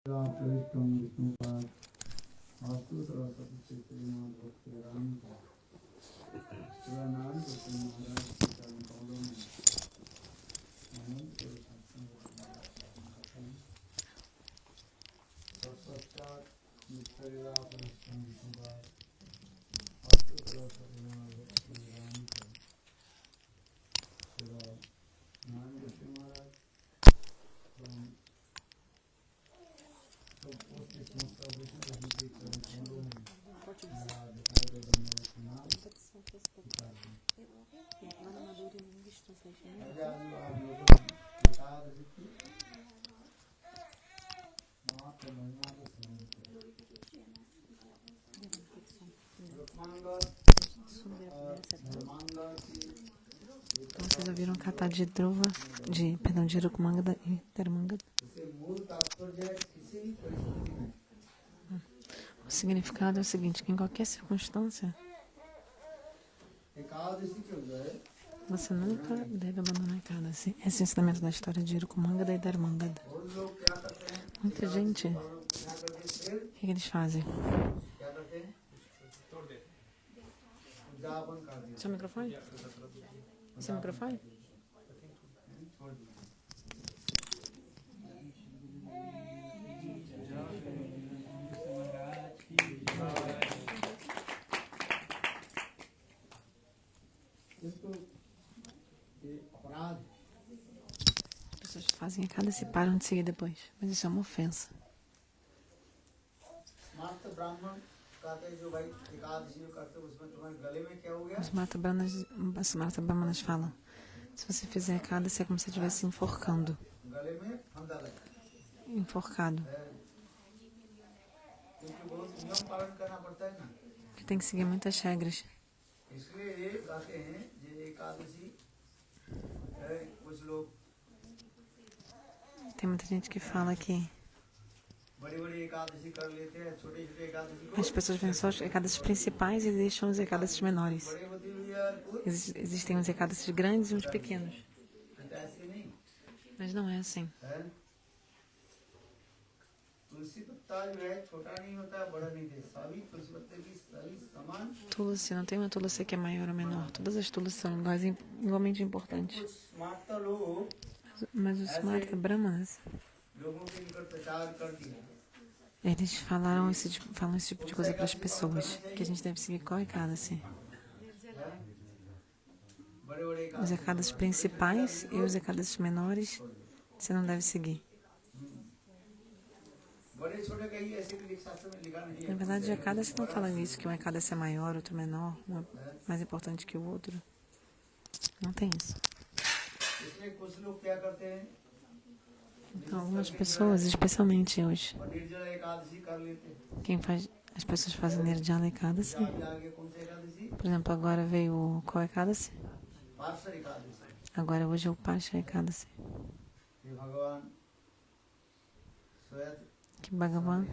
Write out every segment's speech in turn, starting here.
प्रविष्टं विष्णुपाद वास्तु सरस्वती श्रीनाथ भक्ति राम शिवानंद भक्ति महाराज के चरण कमलों में अनंत सत्संग निष्ठा प्रविष्टं विष्णुपाद वास्तु सरस्वती नाथ भक्ति राम शिवानंद भक्ति महाराज Então, vocês ouviram cantar de Dhruva, perdão, de Rukumangada e Dharmangada? O significado é o seguinte, que em qualquer circunstância, você nunca deve abandonar a Ekadasi. Esse é o ensinamento da história de Rukumangada e Dharmangada. Muita gente, o que eles fazem? Seu microfone? Seu microfone? As pessoas fazem Ekadasi e param de seguir depois, mas isso é uma ofensa. Os Smarta Brahmanas falam, se você fizer Ekadasi é como se você estivesse enforcando. Enforcado. Que tem que seguir muitas regras. Tem muita gente que fala que as pessoas vêm só os Ekadasis principais e deixam os Ekadasis menores. Existem uns Ekadasis grandes e uns pequenos. Mas não é assim. Tulasi, não tem uma Tulasi que é maior ou menor. Todas as Tulasis são igualmente importantes. Mas os Smarta Brahmanas, eles falam esse tipo de coisa para as pessoas, que a gente deve seguir qual Ekadasi? Os Ekadasis principais e os Ekadasis menores, você não deve seguir. Na verdade, a Ekadasi não fala isso, que um Ekadasi é maior, outro menor, um é mais importante que o outro. Não tem isso. Então, algumas pessoas, especialmente hoje, as pessoas fazem Nirjala Ekadasi. Por exemplo, agora veio o qual Ekadasi? Agora hoje é o Pascha Ekadasi. Que Bhagavan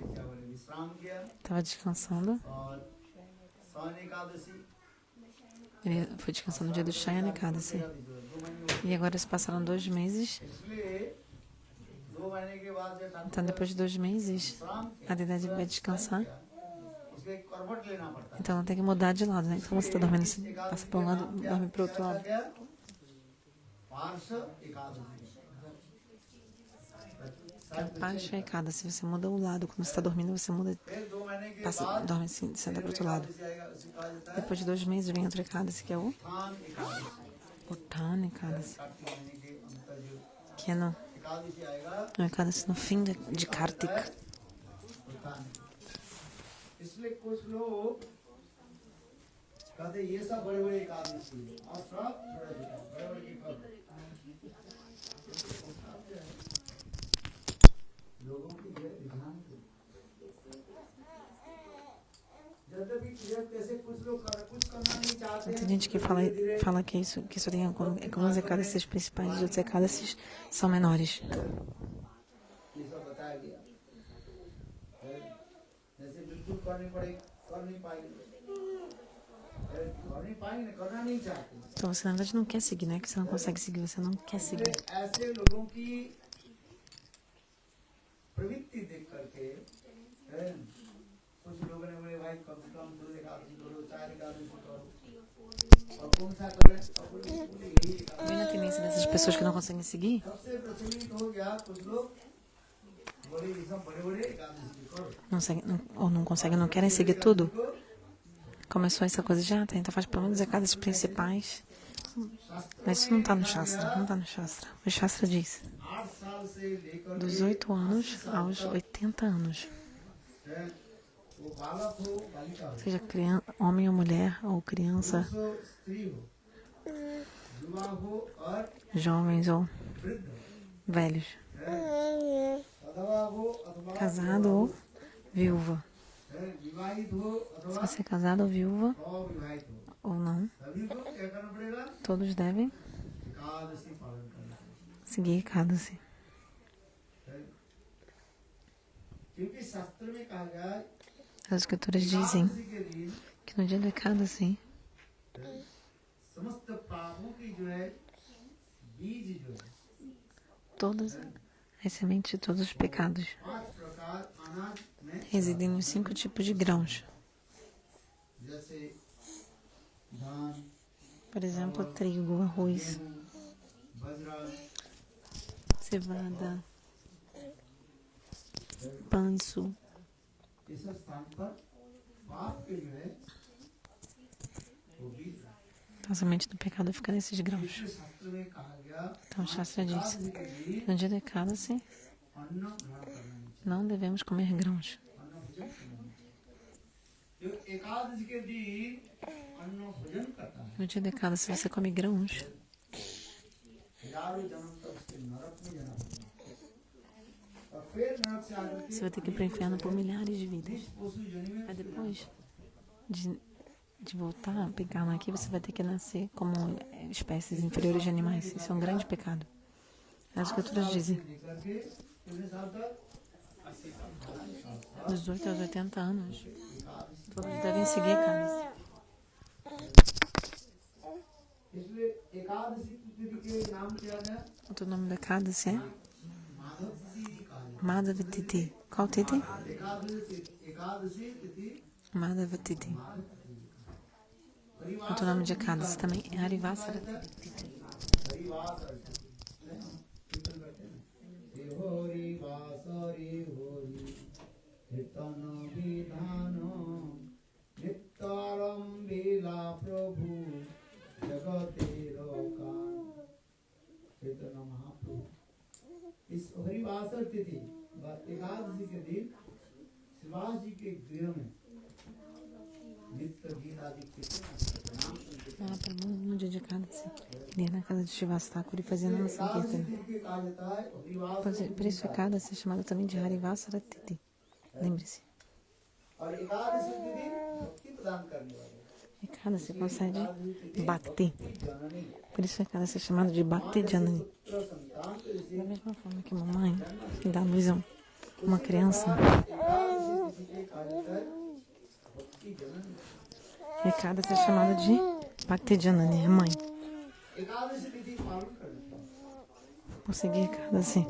estava descansando. Ele foi descansando no dia do Shayana Ekadasi. E agora se passaram 2 meses. Então, depois de 2 meses, a deidade vai descansar. Então, não tem que mudar de lado, né? Então, você está dormindo, você passa para um lado, dorme para o outro lado. Pascha Ekadasi, você muda o lado. Quando você está dormindo, você muda, dorme assim, senta para o outro lado. Depois de 2 meses, vem outro Ekadasi, que é o Uttana Ekadasi, que é no Ekadasi no fim de Kartika. Tem gente que fala que isso tem alguns Ekadasis principais e os outros Ekadasis são menores. Então você na verdade não quer seguir, não é que você não consegue seguir, você não quer seguir. क्रम दो एकादशी करो, चार एकादशी करो। और कौन सा करें? Vendo a tendência dessas pessoas que não conseguem seguir, सबसे प्रचलित हो गया कुछ लोग बड़े ये सब बड़े एकादशी करो। ou não conseguem, não querem seguir tudo. Começou essa coisa de, tenta faz pelo menos as principais. Mas isso não está no Shastra, não está no Shastra. O Shastra diz, 8 साल से लेकर dos 8 anos aos 80 anos. वो बालक हो बालिका हो, Seja criança, homem ou mulher, ou criança, पुरुष हो स्त्री हो, युवा हो और jovens ou वृद्ध हो, velhos, अथवा हो अथवा casado ou viúva. विवाहित हो Se अथवा você é casado ou viúva, अविवाहित हो, ou não, सभी को क्या करना पड़ेगा? todos devem एकादशी पालन करना पड़ेगा। seguir Ekadasi. क्योंकि शास्त्र में कहा गया है, As escrituras dizem एकादशी के दिन que no dia do Ekadasi, समस्त पापों की जो है बीज जो है todas as sementes de todos os pecados 5 प्रकार अनाज में residem nos 5 tipos de grãos. जैसे धान, Por exemplo, trigo, arroz, गेहूं, बजरा, cevada, panço. ये सब स्थान पर पाप के जो है वो बीज है। Então, a semente do pecado fica nesses grãos. इसलिए शास्त्र में कहा गया Então, o Shastra diz Ekadashi के दिन que no dia do Ekadasi अन्न ग्रहण करना नहीं não devemos comer grãos. चाहिए, अन्न भोजन करना नहीं चाहिए। जो एकादशी के दिन अन्न भोजन करता है No dia do Ekadasi, se você come grãos, हजारों जन्म तक उसके नरक में जाना पड़ेगा। और फिर नरक से आकर você vai ter que ir para o inferno por milhares de vidas. निष्ठ पशु जन्म में Aí depois de voltar a pecar aqui, você vai ter que nascer como espécies inferiores de animais. Isso é um grande pecado. As escrituras dizem, लेकर के कितने साल तक? 80 साल dos 8 aos 80 anos, Ekadashi. todos devem seguir Ekadasi. इसलिए एकादशी तिथि के नाम क्या है? Outro nome do Ekadasi é माधव तिथि कहा जाता Madhava Tithi. Qual Tithi? है। एकादशी तिथि Madhava Tithi. Outro nome de Ekadasi também é Harivasara Tithi. Harivas कीर्तन करते हैं हे होरी वासरी होरी कीर्तन विधानो नित्यारम लीला प्रभु जगते रोकान कीर्तन महाप्रभु। इस हरिवासर तिथि एकादशी के दिन शिवाज जी के गृह में नित्य गीत आदि कीर्तन नाम संकीर्तन Ela para no dia de Ekadasi, ele ia na casa de Shivastakura e fazia Nama Sankirtana. Por isso Ekadasi é chamado também de Harivasara Tithi. Lembre-se, और एकादशी के दिन भक्ति प्रदान करने वाले Ekadasi concede Bhakti. जननी Por isso Ekadasi é chamado de Bhakti Janani. पुत्र संतान को जैसे Da mesma forma que uma mãe dá luz a uma criança, Ekadashi तिथि के कार्य कर भक्ति जननी। Ekadasi é chamado de Bhakti Janani, a mãe. Ekadashi तिथि पालन करने पर Por seguir Ekadasi,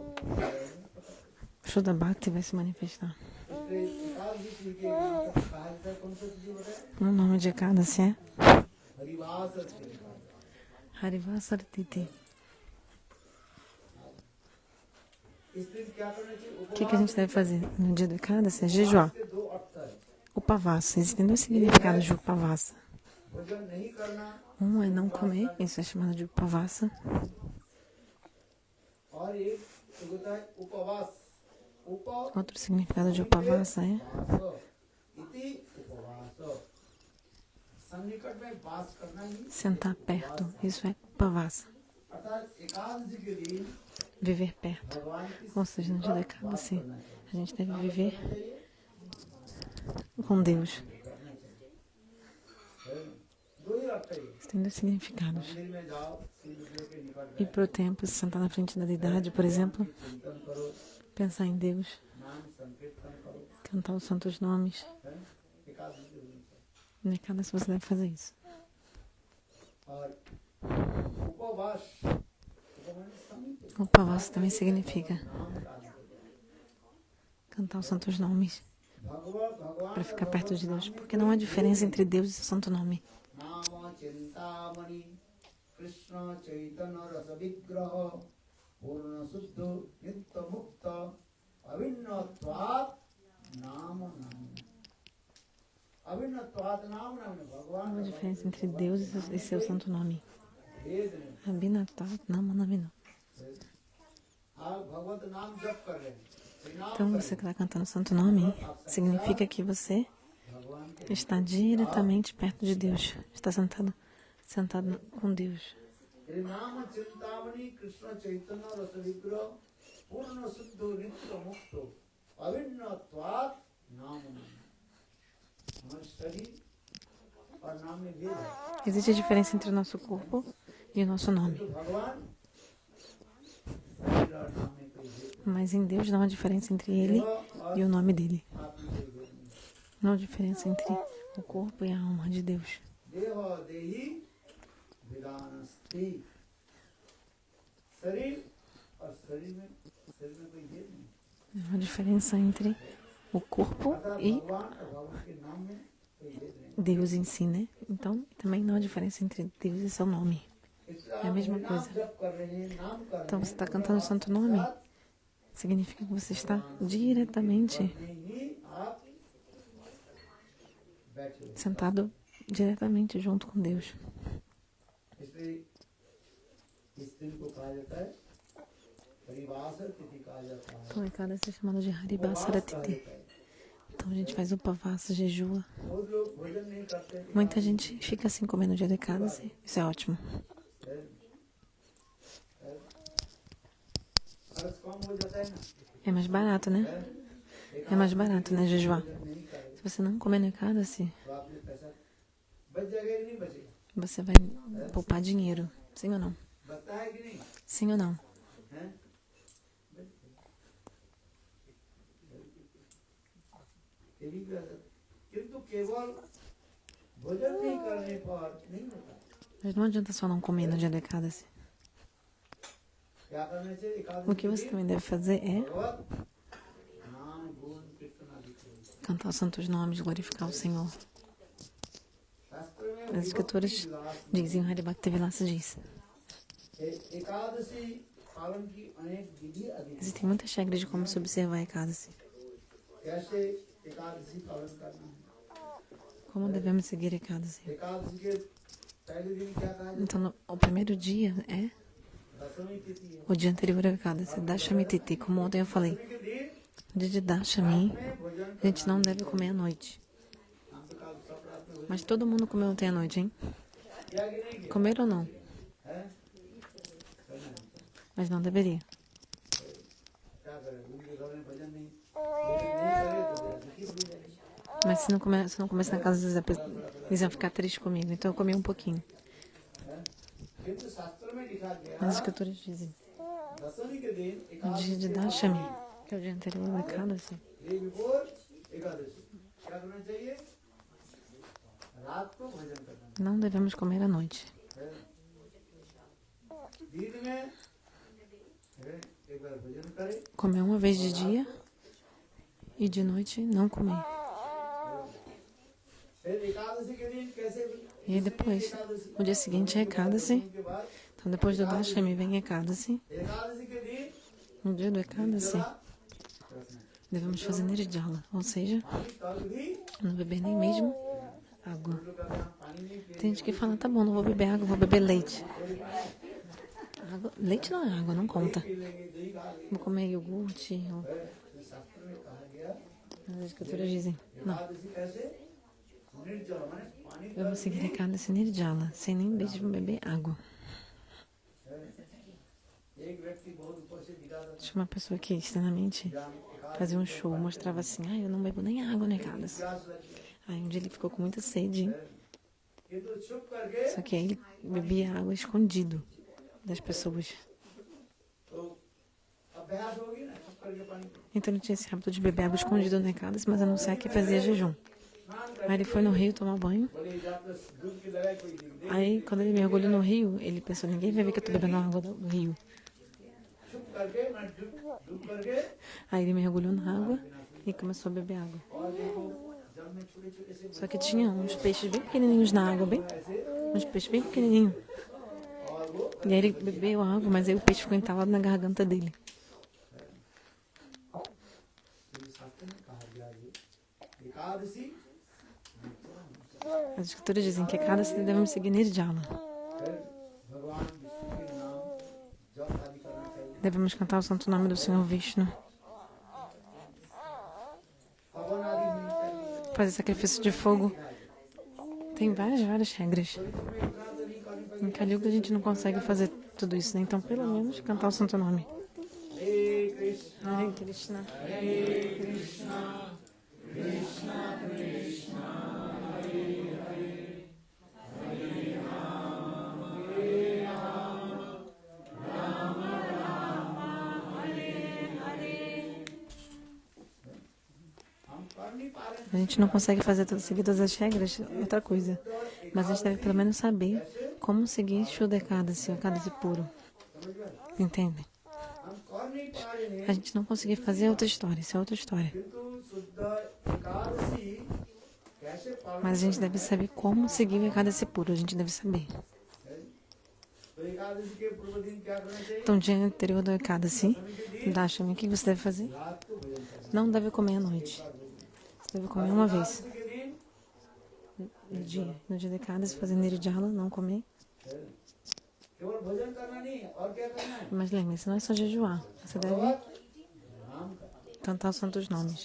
o Shuddha Bhakti vai se manifestar. इसलिए एकादशी तिथि के नाम पर कहा जाता है कौन सा तिथि बताए? O nome de Ekadasi é हरिवास तिथि। Harivasara Tithi. इस दिन क्या करना चाहिए? O que a gente deve fazer no dia do Ekadasi é jejuar. के दो अर्थ है। Upavasa. Existem dois significados de Upavasa. भोजन नहीं करना Um é não comer, isso é chamado de Upavasa. और एक होता है उपवास। उपवास Outro significado de Upavasa é इति उपवास। सन्निकट में वास करना ही sentar perto. Isso é Upavasa. अर्थात एकादशी के दिन Viver perto. भगवान की Ou seja, no dia do Ekadasi, a gente deve viver com Deus. दो ही अर्थ है। Isso tem dois significados. मंदिर में जाओ सूर्य के निकट Ir para o templo, se sentar na frente da deidade, por exemplo, चिंतन करो, pensar em Deus, नाम संकीर्तन करो, cantar os santos nomes. है? एकादशी के दिन। No Ekadasi você deve fazer isso. और उपवास Upavasa também significa cantar os santos nomes, para ficar perto de Deus, porque não há diferença entre Deus e seu santo nome. Nama Chintamani Krishna Chaitanya Rasa Vigraha Purna Suddha Nitya Mukta Avinnatvat Nama Nama Avinnatvat Nama Nama Bhagavan. Não há diferença entre Deus e seu santo nome. Abhinatat Nama Namino. Então, você que está cantando o santo nome, significa que você está diretamente perto de Deus. Está sentado com Deus. Existe a diferença entre o nosso corpo e o nosso nome. Mas em Deus não há diferença entre Ele e o nome dEle. Não há diferença entre o corpo e a alma de Deus. Não há diferença entre o corpo e Deus em si, né? Então, também não há diferença entre Deus e seu nome. É a mesma coisa. Então, você está cantando o santo nome, significa que você está diretamente sentado diretamente junto com Deus. Então, é cada ser chamado de Haribasara Titi. Então, a gente faz upavasa, jejua. Muita gente fica assim comendo dia de Ekadasi. Isso é ótimo. É mais barato, né? É mais barato, né, jejuar? Se você não comer no Ekadasi, você vai poupar dinheiro. Sim ou não? Sim ou não? Mas não adianta só não comer no dia da Ekadasi. O que você também deve fazer é cantar os santos nomes, glorificar o Senhor. As escrituras dizem, Hari Bhaktivilasa diz. Existem muitas regras de como se observar a Ekadasi. Como devemos seguir a Ekadasi? Então, o primeiro dia é o dia anterior a Ekadasi, Dashami Titi. Como ontem eu falei, no dia de Dashami, a gente não deve comer à noite. Mas todo mundo comeu ontem à noite, hein? Comer ou não? Mas não deveria. Mas se não começar na casa, eles vão ficar tristes comigo. Então eu comi um pouquinho. As escrituras dizem, o dia de Dashami, que é o dia anterior ao Ekadasi, não devemos comer à noite. Comer uma vez de dia e de noite não comer. E aí depois, o dia seguinte é Ekadasi. Então depois do Dashami vem Ekadasi. No dia do Ekadasi, devemos fazer Nirjala, ou seja, não beber nem mesmo água. Tem gente que fala, tá bom, não vou beber água, vou beber leite. Água, leite não é água, não conta. Vou comer iogurte. As escrituras dizem, não. Eu vou seguir a Ekadasi Nirjala, sem nem mesmo beber água. Tinha uma pessoa que externamente fazia um show, mostrava assim, eu não bebo nem água na Ekadasi. Aí um dia ele ficou com muita sede, só que aí ele bebia água escondido das pessoas. Então ele tinha esse hábito de beber água escondido na Ekadasi, mas anunciar que fazia jejum. Aí ele foi no rio tomar banho. Aí quando ele mergulhou no rio, ele pensou, ninguém vai ver que eu tô bebendo água do rio. Aí ele mergulhou na água e começou a beber água. और देखो जब मैं छोटे छोटे से Só que tinha uns peixes bem pequenininhos na água, uns peixes bem pequenininhos. और वो E aí ele bebeu a água, mas aí o peixe ficou entalado na garganta dele. शास्त्र में कहा गया है Ekadashi As escrituras dizem que cada cidade devemos seguir Nirjala. फिर भगवान विष्णु के नाम जप आदि करना चाहिए Devemos cantar o santo nome do Senhor Vishnu. हवन आदि होनी चाहिए Fazer sacrifício de fogo. Tem várias regras. Em Kali Yuga a gente não consegue fazer tudo isso, né? Então pelo menos cantar o santo nome. Hare Krishna Hare Krishna. हरे कृष्ण कृष्ण कृष्ण हरे हरे हरे राम राम राम हरे हरे हम कर नहीं पा रहे A gente não consegue fazer tudo, seguir todas as regras, é outra coisa. Mas a gente deve pelo menos saber como seguir Shuddha Ekadasi, o Ekadasi puro. Entendem? हम कर नहीं पा रहे हैं A gente não conseguir fazer é outra história, isso é outra história. किंतु शुद्ध एकादशी कैसे पालन Mas a gente deve saber como seguir o Ekadasi puro, a gente deve saber. तो एकादशी के पूर्व दिन क्या करना चाहिए Então, dia anterior do Ekadasi, Dashami, o que você deve fazer? रात को भोजन करना Não deve comer à noite. Você deve comer uma vez. Ekadashi के दिन No dia do Ekadasi, fazer Nirjala, não comer. केवल भोजन करना नहीं और क्या करना है Mas lembre-se, não é só jejuar. Você deve नाम का cantar os santos nomes.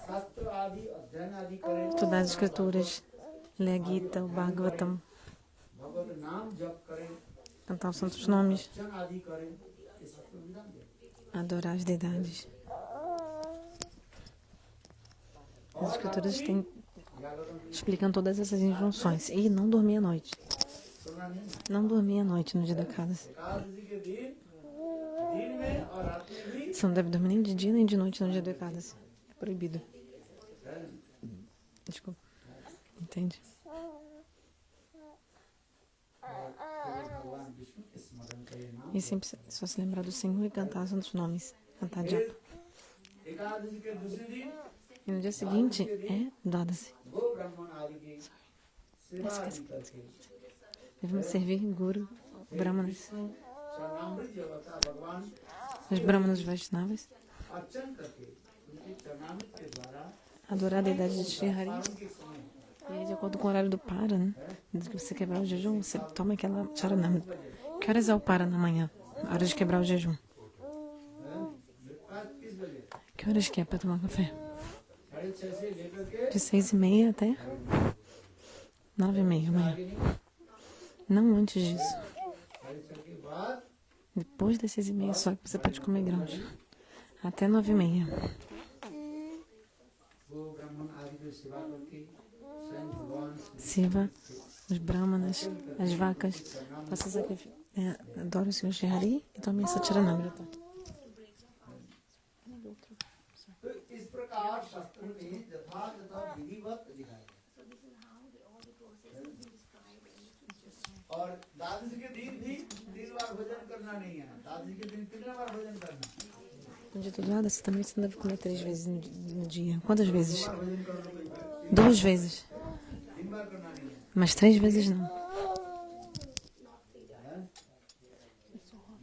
शास्त्र आदि अध्ययन आदि करें Estudar as escrituras, ler a Gita, o Bhagavatam, भगवत नाम जप करें cantar os santos nomes, अर्चन आदि करें ये शास्त्र विधान है adorar as deidades. As escrituras explicam todas essas injunções. E não dormir à noite. सुनना नहीं है Não dormir à noite no dia da Ekadasi. Ekadashi के दिन में और रात में भी Você não deve dormir nem de dia nem de noite no dia do Ekadasi. É proibido. Desculpa. Entende? भगवान विष्णु के स्मरण करें नाम E sempre só se lembrar do Senhor e cantar os santos nomes. Cantar japa. Ekadashi के दूसरे दिन E no dia seguinte é Dwadasi. गो ब्राह्मण आदि की सेवा आदि करके Devemos servir Guru, Brahmanas, Vishnu चरणामृत जगता भगवान os Brahmanas Vaishnavas, अर्चन करके उनके चरणामृत के द्वारा adorar a deidade de Shri Hari. पारण के समय E aí, de acordo com o horário do para, né? Desde que você quebrar o jejum, você toma aquela charanamrita. Que horas é o para na manhã? A hora de quebrar o jejum. Breakfast किस बजे Que horas que é para tomar café? 6:30 से लेकर के De 6:30 até 9:30 amanhã. आगे नहीं Não antes disso. 6:30 के बाद Depois das 6:30 só que você pode comer grãos. Até 9:30. वो ब्राह्मण आदि की सेवा करके स्वयं भगवान Siva, os Brahmanas, as vacas, faça adora o Senhor Shri Hari e tome essa charanamrita. तो इस प्रकार शास्त्र में यथातथा विधिवत दिखाया और द्वादशी के दिन भी 3 बार भोजन करना नहीं है द्वादशी के दिन कितने बार भोजन करना No dia do Dwadasi também você deve comer 3 vezes no dia. Quantas vezes? भोजन करना कोई 2 vezes. 3 बार करना नहीं है Mas 3 vezes não.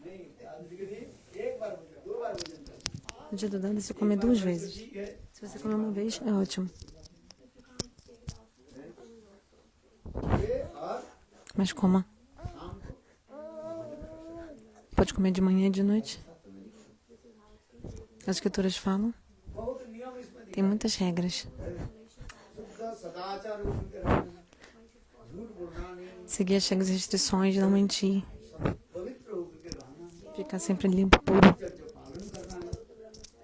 नहीं द्वादशी के दिन 1 बार भोजन 2 बार भोजन करना No dia do Dwadasi você come 2 vezes. ठीक है Se você comer uma vez, é ótimo. ये और Mas coma. शाम को Pode comer de manhã e de noite. As escrituras falam. बहुत नियम इसमें Tem muitas regras. शुद्ध सदाचार रूप के रहना झूठ बोलना नहीं Seguir as regras e restrições, não mentir. पवित्र होकर के रहना Ficar sempre limpo, puro. जो पालन करना है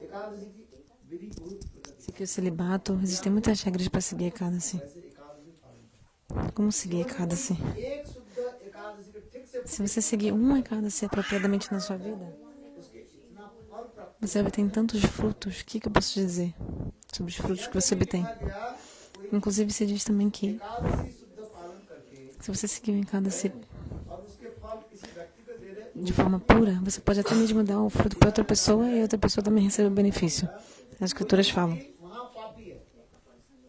एकादशी की विधि बहुत प्रकार Seguir o celibato. Existem muitas regras para seguir Ekadasi. से एकादशी पालन Como seguir Ekadasi? एक शुद्ध एकादशी के ठीक से Se você seguir uma Ekadasi apropriadamente na sua vida, उसके इतना फल प्राप्त você obtém tantos frutos. O que eu posso dizer sobre os frutos que você obtém? किया कोई Inclusive, se diz também que Ekadashi शुद्ध पालन करके se você seguir o Ekadasi और उसके फल किसी व्यक्ति को दे दे de forma pura, você pode até mesmo dar o fruto para outra pessoa e a outra pessoa também recebe o benefício. As escrituras falam. वहाँ पापी है,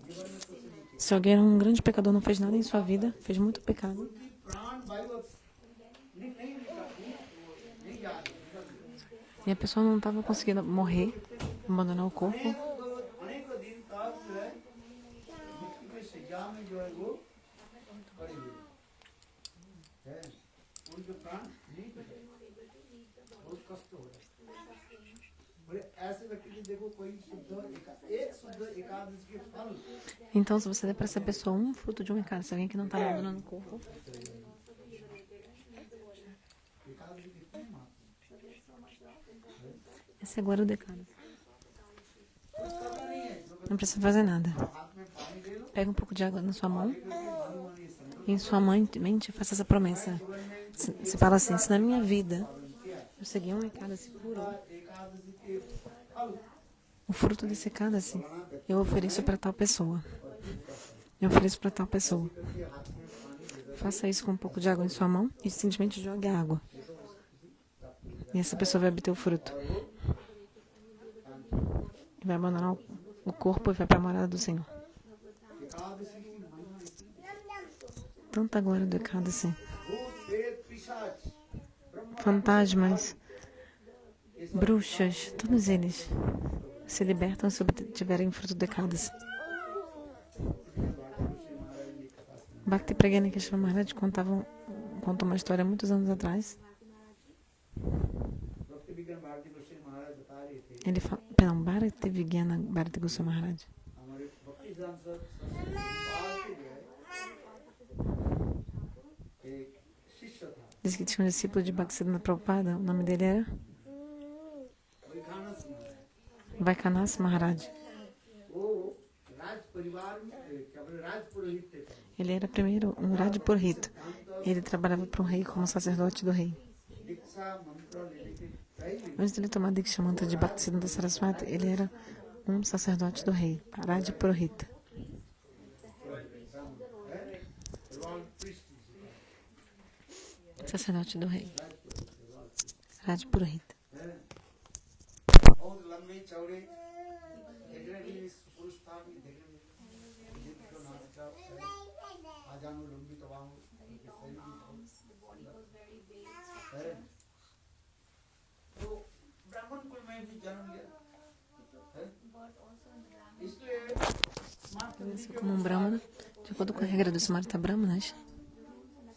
जीवन में कुछ नहीं किया, Se alguém era um grande pecador, não fez nada em sua vida, fez muito pecado, उनकी प्राण वायु नहीं जा रही, निकल गई। e a pessoa não estava conseguindo morrer, abandonar o corpo, अनेकों दिन तक जो है मृत्यु के शैया में जो है वो पड़ी हुई है, उनके प्राण नहीं बचे, बहुत कष्ट हो रहा है। बोले ऐसे व्यक्ति की देखो कोई एक शुद्ध एकादशी के फल, Então, se você der para essa pessoa um fruto de um pecado, se alguém que não está abandonando o corpo, Ekadashi कितने महत्व, essa é a glória do pecado. कुछ करना नहीं है, Não precisa fazer nada. हाथ में पानी ले लो, Pega um pouco de água na sua mão करके मानो मानी संकल्प e em sua mente faça essa promessa. Você fala assim, se na minha vida eu seguir um Ekadasi puro, Ekadashi के फल o fruto desse Ekadasi eu ofereço para tal pessoa. Eu ofereço para tal pessoa. Faça isso com um pouco de água em sua mão e simplesmente jogue a água. E essa pessoa vai obter o fruto. E vai abandonar o corpo e vai para a morada do Senhor. Ekadashi की महिमा इतनी, Tanta glória do Ekadasi. भूत प्रेत पिशाच Brahma Fantasmas, bruxas, todos eles se libertam se obtiverem fruto do Ekadasi. Bhakti Pragyani Keshava Maharaj conta uma história muitos anos atrás. भक्ति विज्ञान भारती गोस्वामी महाराज बता रहे थे, Ele fala, perdão, Bharati Vigyana Bharati Goswami Maharaj. हमारे भक्ति सांसद एक शिष्य था, Diz que tinha um discípulo de Bhaktisiddhanta Prabhupada, o nome dele era विखानस महाराज, Vaikanas Maharaj. वो राज परिवार में क्या बोले राज पुरोहित थे, Ele era primeiro um Raj Purhita. Ele trabalhava para um rei como sacerdote do rei. दीक्षा मंत्र लेने के पहले Antes de ele tomar Diksha Mantra de Bhaktisiddhanta Saraswati, ele era um sacerdote do rei, Raj Purhita. Royal priest, Sacerdote do rei, Raj Purhita. बहुत लंबे चौड़े देखने के लिए पुरुष था, कि देखने में जिनको नाच का आजानो लंबी तवाम उनके शरीर भी बहुत है, तो ब्राह्मण कुल में भी जन्म लिया है, इसलिए smart Nasceu como um Brahmana, de acordo com a regra dos Smarta Brahmanas,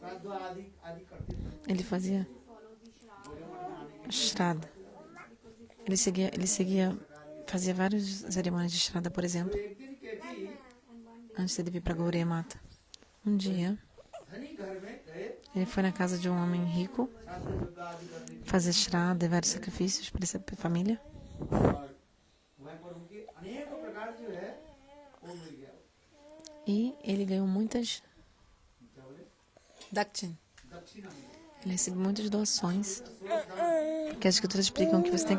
श्राद्ध आदि करते थे, ele fazia Shraddha. Fazia várias cerimônias de Shraddha, por exemplo, एक दिन के भी antes de vir para Gaureya Mata. Um dia, धनी घर में गए, ele foi na casa de um homem rico श्राद्ध युद्ध आदि करने fazer Shraddha e vários sacrifícios para essa família. और वहाँ पर उनके अनेक प्रकार जो है वो मिल गया, E ele ganhou muitas क्या बोले Dakshin. दक्षिणा मिल गई, Ele recebeu muitas doações, que as escrituras explicam que você tem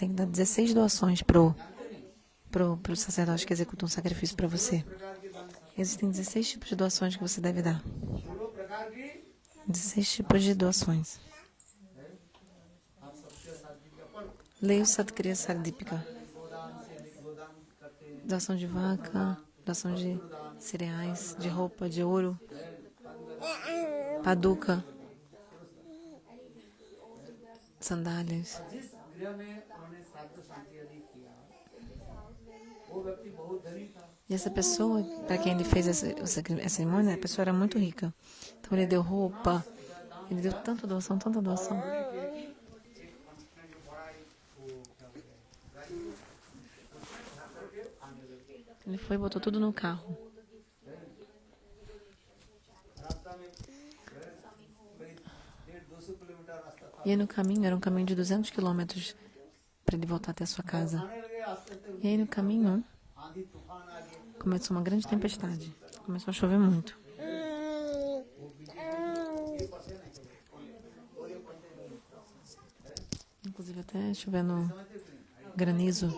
que dar 16 doações pro sacerdote que executa um sacrifício para você. प्रकार के दान, Existem 16 tipos de doações que você deve dar. 16 प्रकार की 16 tipos de doações. आप सबके साथ का पर Leia o Satkriya Sardipika. गोदान से अधिक गोदान करते हैं, Doação de vaca, doação de cereais, de roupa, de ouro, paduca, sandálias. जिस गृह में उन्होंने श्राद्ध शांति आदि किया, वो व्यक्ति बहुत धनी था, E essa pessoa, para quem ele fez essa cerimônia, a pessoa era muito rica. Então ele deu roupa, ele deu tanta doação, tanta doação. एक अनुष्ठान जो बड़ा ही वो क्या बोलते हैं गाड़ी उठा करके आने लगे, Ele foi e botou tudo no carro. रास्ता में करीब 150-200 किलोमीटर रास्ता था, E aí no caminho, era um caminho de 200 quilômetros para ele voltar até a sua casa. आने लगे आस्ते आस्ते E aí no caminho, आंधी तूफान आ गए, começou uma grande tempestade. Começou a chover muito. Inclusive até chovendo granizo.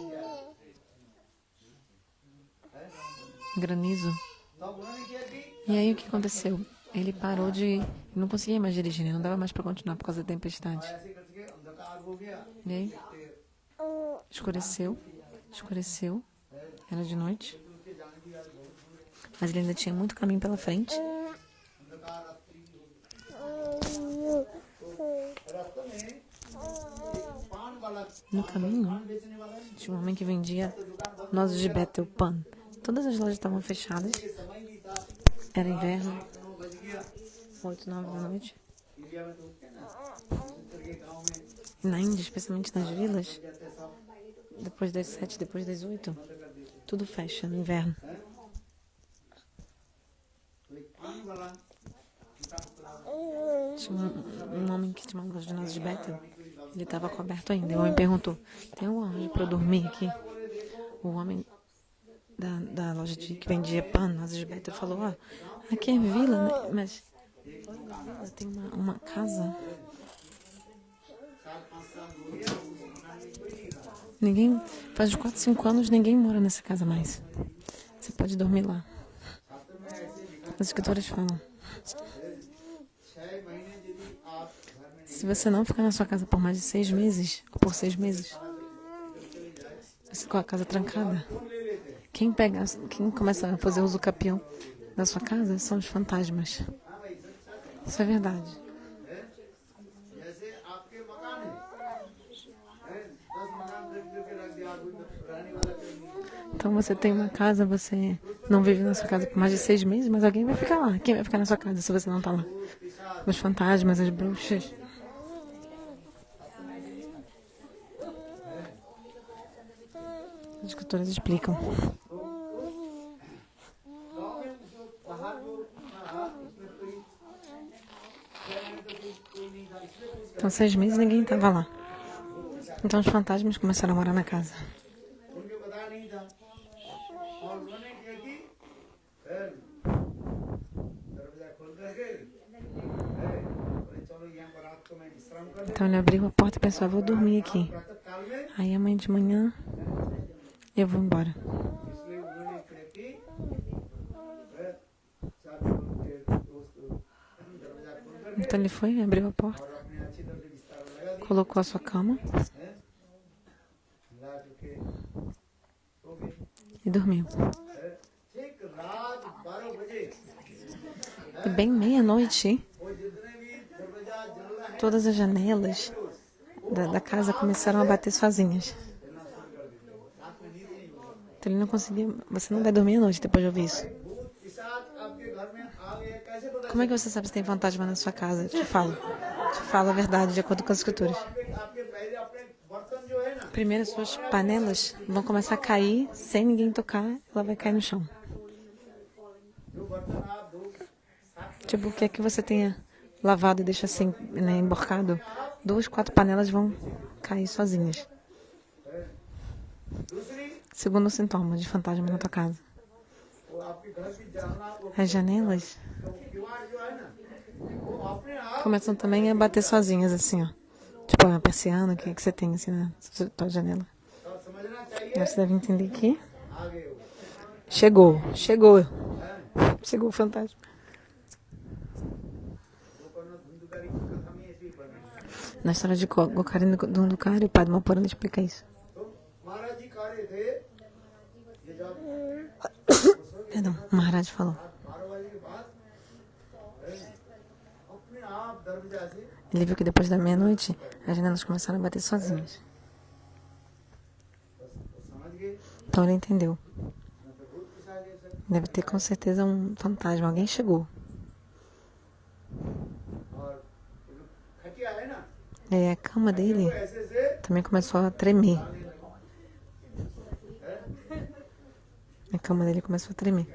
Granizo. तब उन्होंने क्या की, E aí o que aconteceu? Ele parou de... Ele não conseguia mais dirigir, né? Não dava mais para continuar por causa da tempestade. ऐसे करके अंधकार हो गया, E aí escureceu. Escureceu, era de noite, mas ele ainda tinha muito caminho pela frente. No caminho, tinha um homem que vendia nozes de Bethel, pan. Todas as lojas estavam fechadas. Era inverno, 8, 9 da noite. Na Índia, especialmente nas vilas, depois das 7, depois das 8, tudo fecha no inverno. Tinha um homem que tinha uma loja de nozes de Bethel. Ele estava coberto ainda. E o homem perguntou: tem alguma loja para eu dormir aqui? O homem da loja que vendia pão, nozes de Bethel, falou: ó, aqui é vila, né? Mas ela tem uma casa. Ninguém, faz 4, 5 anos, ninguém mora nessa casa mais. Você pode dormir lá. As escritoras falam: se você não ficar na sua casa por mais de 6 meses, ou por 6 meses, você com a casa trancada, quem começa a fazer uso capião da sua casa são os fantasmas. Isso é verdade. Então você tem uma casa, você não vive na sua casa por mais de 6 meses, mas alguém vai ficar lá. Quem vai ficar na sua casa se você não está lá? Os fantasmas, as bruxas. As escritoras explicam. Então 6 meses ninguém estava lá. Então os fantasmas começaram a morar na casa. Então ele abriu a porta e pensou: vou dormir aqui. Aí amanhã de manhã eu vou embora. Então ele foi, abriu a porta, colocou a sua cama e dormiu. E bem meia-noite, todas as janelas da casa começaram a bater sozinhas. Então ele não conseguia. Você não vai dormir à noite depois de ouvir isso. Como é que você sabe se tem fantasma na sua casa? Te falo a verdade, de acordo com as escrituras. Primeiro, suas panelas vão começar a cair sem ninguém tocar, ela vai cair no chão. Tipo, o que é que você tenha lavado e deixa assim, né, emborcado? 2, 4 panelas vão cair sozinhas. Segundo sintoma de fantasma na tua casa. As janelas começam também a bater sozinhas, assim, ó. Tipo, a persiana que você tem, assim, na tua janela. Você deve entender que chegou o fantasma. Na história de Gokhari Dhundhukari, o Padre Malpurana explica isso. Perdão, o Maharaj falou. Ele viu que depois da meia-noite, as janelas começaram a bater sozinhas. Então ele entendeu. Deve ter com certeza um fantasma. Alguém chegou. E aí a cama dele também começou a tremer. A cama dele começou a tremer.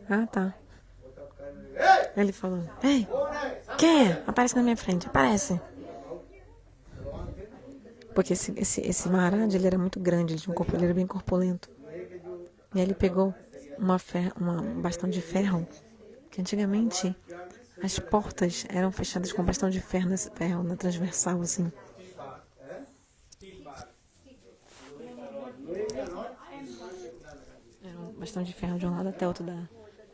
Ah, tá. Ele falou: ei, quem é? Aparece na minha frente, aparece. Porque esse Maharaj, ele era muito grande, ele tinha um corpo, ele era bem corpulento. E aí ele pegou um bastão de ferro, que antigamente as portas eram fechadas com bastão de ferro na transversal, assim. Era um bastão de ferro de um lado até o outro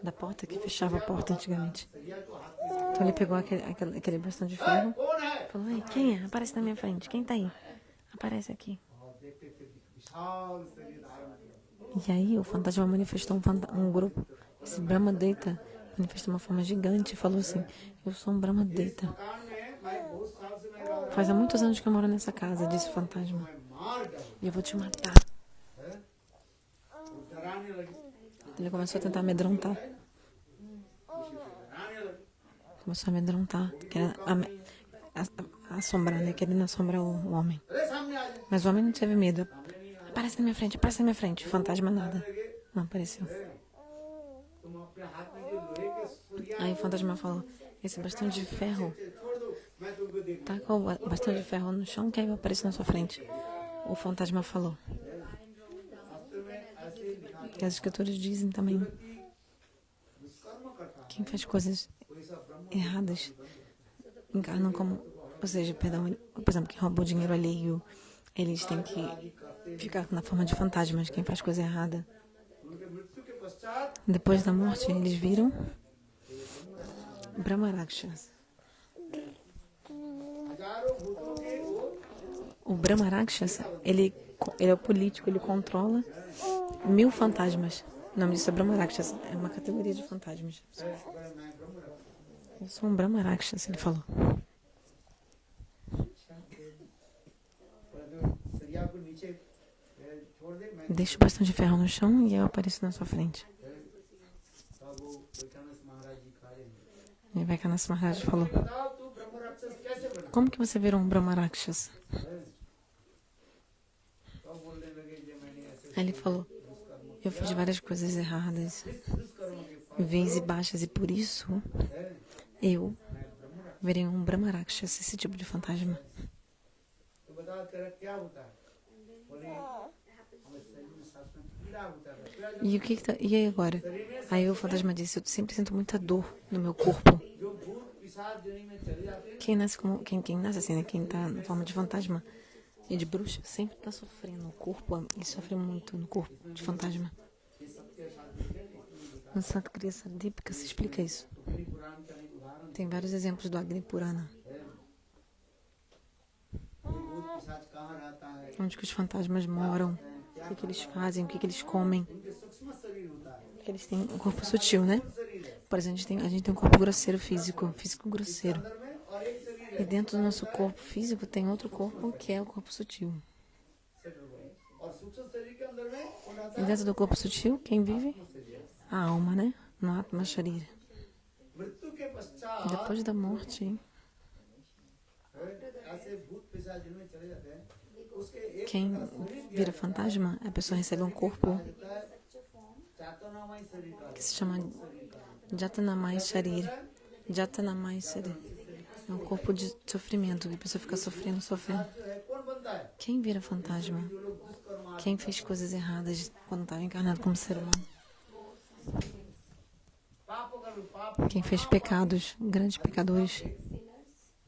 da porta, que fechava a porta antigamente. Então ele pegou aquele bastão de ferro e falou: ei, quem é? Aparece na minha frente. Quem tá aí? Aparece aqui. विशाल शरीर धारण किया। E aí o fantasma manifestou um grupo. Esse Brahmadeita manifestou uma forma gigante e falou assim: eu sou um Brahmadeita. मकान में मैं बहुत साल से मैं रह रहा Faz há muitos anos que eu moro nessa casa, disse o fantasma. हूं, मैं मार डालूं। E eu vou te matar. है? वो डराने लगी, Ele começou a tentar amedrontar. डराने लगी। Começou a amedrontar, querendo assombrar, né? Querendo assombrar o homem. अरे सामने आ जा। Mas o homem não teve medo. Aparece na minha frente, aparece na minha frente. O fantasma nada. Não apareceu. तुम अपने हाथ में जो लोहे के सुइयां Aí o fantasma falou: esse bastão de ferro, छोड़ दो, मैं तुमको देख taca o bastão de ferro no chão que aí eu apareço na sua frente. O fantasma falou. शास्त्र में ऐसे ही लिखा है Que as escrituras dizem também: कि दुष्कर्म करता है quem faz coisas कोई सा ब्रह्म erradas encarnam como. Ou seja, perdão, por exemplo, quem rouba o dinheiro alheio, eles têm que ficar na forma de fantasmas. Quem faz coisa errada. उनके मृत्यु के पश्चात Depois da morte, eles viram Brahmarakshas. हजारों भूतों के वो O Brahmarakshas, ele é o político, ele controla 1000 fantasmas. O nome disso é Brahmarakshas, é uma categoria de fantasmas. मैं ब्रह्म रखता Eu sou um Brahmarakshas, ele falou. सरिया को नीचे छोड़ दे मैं Deixa o bastão de ferro no chão e eu apareço na sua frente. तब वो वैखानस महाराज जी खड़े हैं E Vaikanasa Maharaj falou: बताओ तू ब्रह्म राक्षस कैसे बना como que você virou um Brahmarakshas? तब बोलने लगे जे मैंने ऐसे Aí ele falou: eu fiz várias coisas erradas, दुष्कर्म के फल vezes e baixas, e por isso eu virei um Brahmarakshas, esse tipo de fantasma. तो बता तेरा क्या होता है बोले हमें शरीर में शास्त्र में पीड़ा होता है पीड़ा E o que que tá... E aí agora? Aí o fantasma disse: eu sempre sinto muita dor no meu corpo. जो भूत पिशाच जोनी में चले जाते हैं Quem nasce como quem nasce assim, né? Quem tá na forma de fantasma e de bruxa sempre tá sofrendo. O corpo, ele sofre muito no corpo de fantasma. ये सबके साथ मिलकर इसमें No Santo Kriya Sadipika se explica isso. अपनी पुराण का एक उदाहरण Tem vários exemplos do Agni Purana, है ये भूत पिशाच कहाँ रहता है onde que os fantasmas moram, o que eles fazem, o que eles comem. उनके सूक्ष्म शरीर होता है Porque eles têm um corpo sutil, né? शरीर है Por exemplo, a gente tem um corpo grosseiro físico grosseiro. अंदर में और एक शरीर E dentro do nosso corpo físico tem outro corpo que é o corpo sutil. है और सूक्ष्म शरीर के अंदर में कौन रहता E dentro do corpo sutil, quem vive? है A alma, né? No Atma Sharira. मृत्यु के पश्चात Depois da morte, hein? ऐसे भूत पिशाच जिनमें चले जाते हैं उसके एक Quem vira fantasma, a pessoa recebe um corpo चातनामय शरीर का que se chama Jatanamai Sharir. Jatanamai Sharir. É um corpo de sofrimento. E a pessoa fica sofrendo, sofrendo. जो है कौन बनता है Quem vira fantasma? जो लोग दुष्कर्म Quem fez coisas erradas quando estava encarnado como ser humano? पाप का पाप Quem fez pecados, grandes pecadores.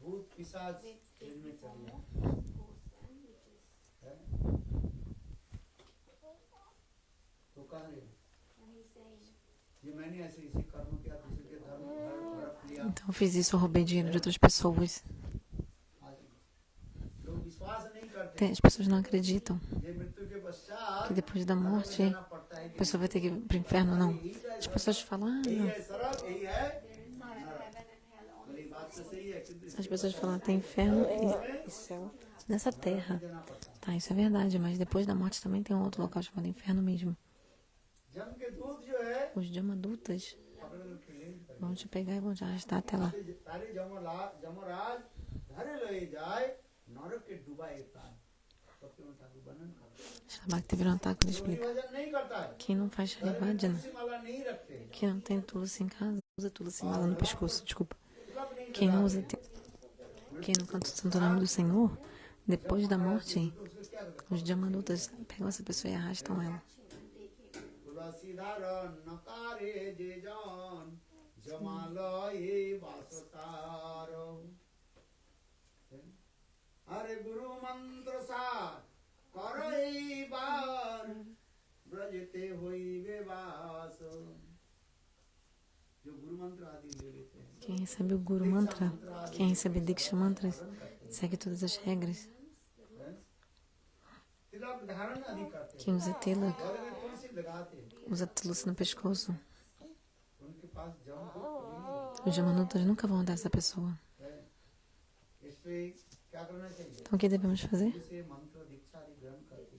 भूत पिशाच जिनमें चले जाते हैं तो कह रहे ये मैंने ऐसे इसी कर्म किया दूसरे के धर्म हड़प लिया Então eu fiz isso, eu roubei dinheiro de outras pessoas. लोग विश्वास नहीं करते As pessoas não acreditam ये मृत्यु के पश्चात que depois da morte जाना पड़ता है a pessoa vai ter que ir para o inferno, não. As pessoas falam, ah, यही não. है सरल यही है मेरी बात तो सही है कि As pessoas falam, tem inferno e céu nessa terra. देना पड़ता है Tá, isso é verdade, mas depois da morte também tem um outro local chamado inferno mesmo. जम के दूध जो है Os Jamadutas पकड़ के ले vão te pegar e vão te arrastar até lá. तारे जमराज धरे ले जाए नरक के डुबाए प्राण भक्ति में ठाकुर वर्णन करते हैं Bhaktivedanta Thakur explica. भजन नहीं करता है Quem não faz Haribhajana, तुलसी माला नहीं रखते quem não tem Tulsi em casa, usa Tulsi mala no pescoço, desculpa. तिलक नहीं Quem não usa, quem não canta o santo nome do Senhor, depois da morte, उसको क्या करते os Jamadutas pegam essa pessoa e arrastam ela. तुलसीदार नकारे जे जान जमालये वासतार अरे गुरु मंत्र सार करई बार ब्रजते होई बेवास जो गुरु मंत्र आदि ले लेते हैं Quem recebe o Guru Mantra, quem recebe Diksha Mantras, segue todas as regras. तिलक धारण अधिक करते Quem usa tilak हैं, और वे तुलसी लगाते हैं, usa tulosi no pescoço. उनके पास जम को कभी नहीं Os Jamanutas nunca vão dar essa pessoa. है। इसलिए क्या करना चाहिए? Então o que devemos fazer? इसे मंत्र दीक्षा आदि ग्रहण करके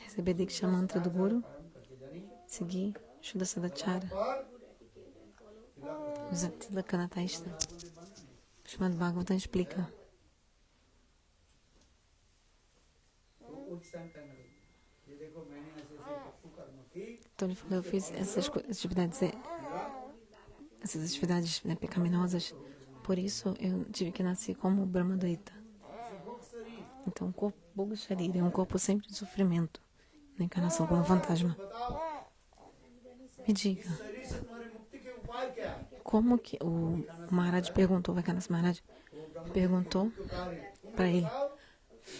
Receber Diksha Mantra do Guru, पालन करके जानी seguir Shuddha Sadachara, और तिलक usar tilaka na testa. O Srimad Bhagavatam explica. तो उच्च संकल्प करें। ये देखो मैंने ऐसे ऐसे तपस्या कर्म की, Então ele falou, eu fiz essas atividades né, pecaminosas, por isso eu tive que nascer como Brahmadaita. Então o corpo Bhoga Sharira é um corpo sempre de sofrimento, na encarnação como fantasma. बताओ Me diga, शरीर से तुम्हारी मुक्ति के उपाय क्या है? como que o Maharaj perguntou, Vaikanas Maharaj perguntou तो कार्य तुम para ele, बताओ,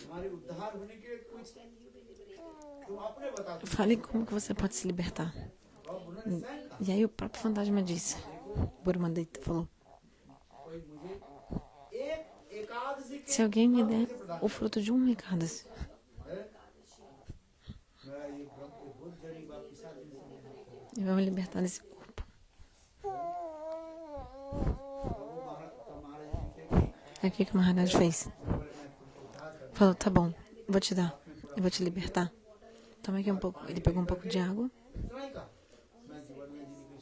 हमारे उद्धार होने के कुछ तुम अपने बता दो। fale como que você pode se libertar. और उन्होंने स्वयं कहा, E aí o próprio fantasma disse, Brahmadaita falou, कोई मुझे एक एकादशी के se alguém me der o fruto de um Ekadasi, मैं ये ब्रह्म को बहुत जड़ी वापिस आ दिन से ele vai me libertar desse corpo. Aí o que que o Maharaj fez? Falou, tá bom, vou te dar, eu vou te libertar. Toma aqui um pouco. Ele pegou um pouco de água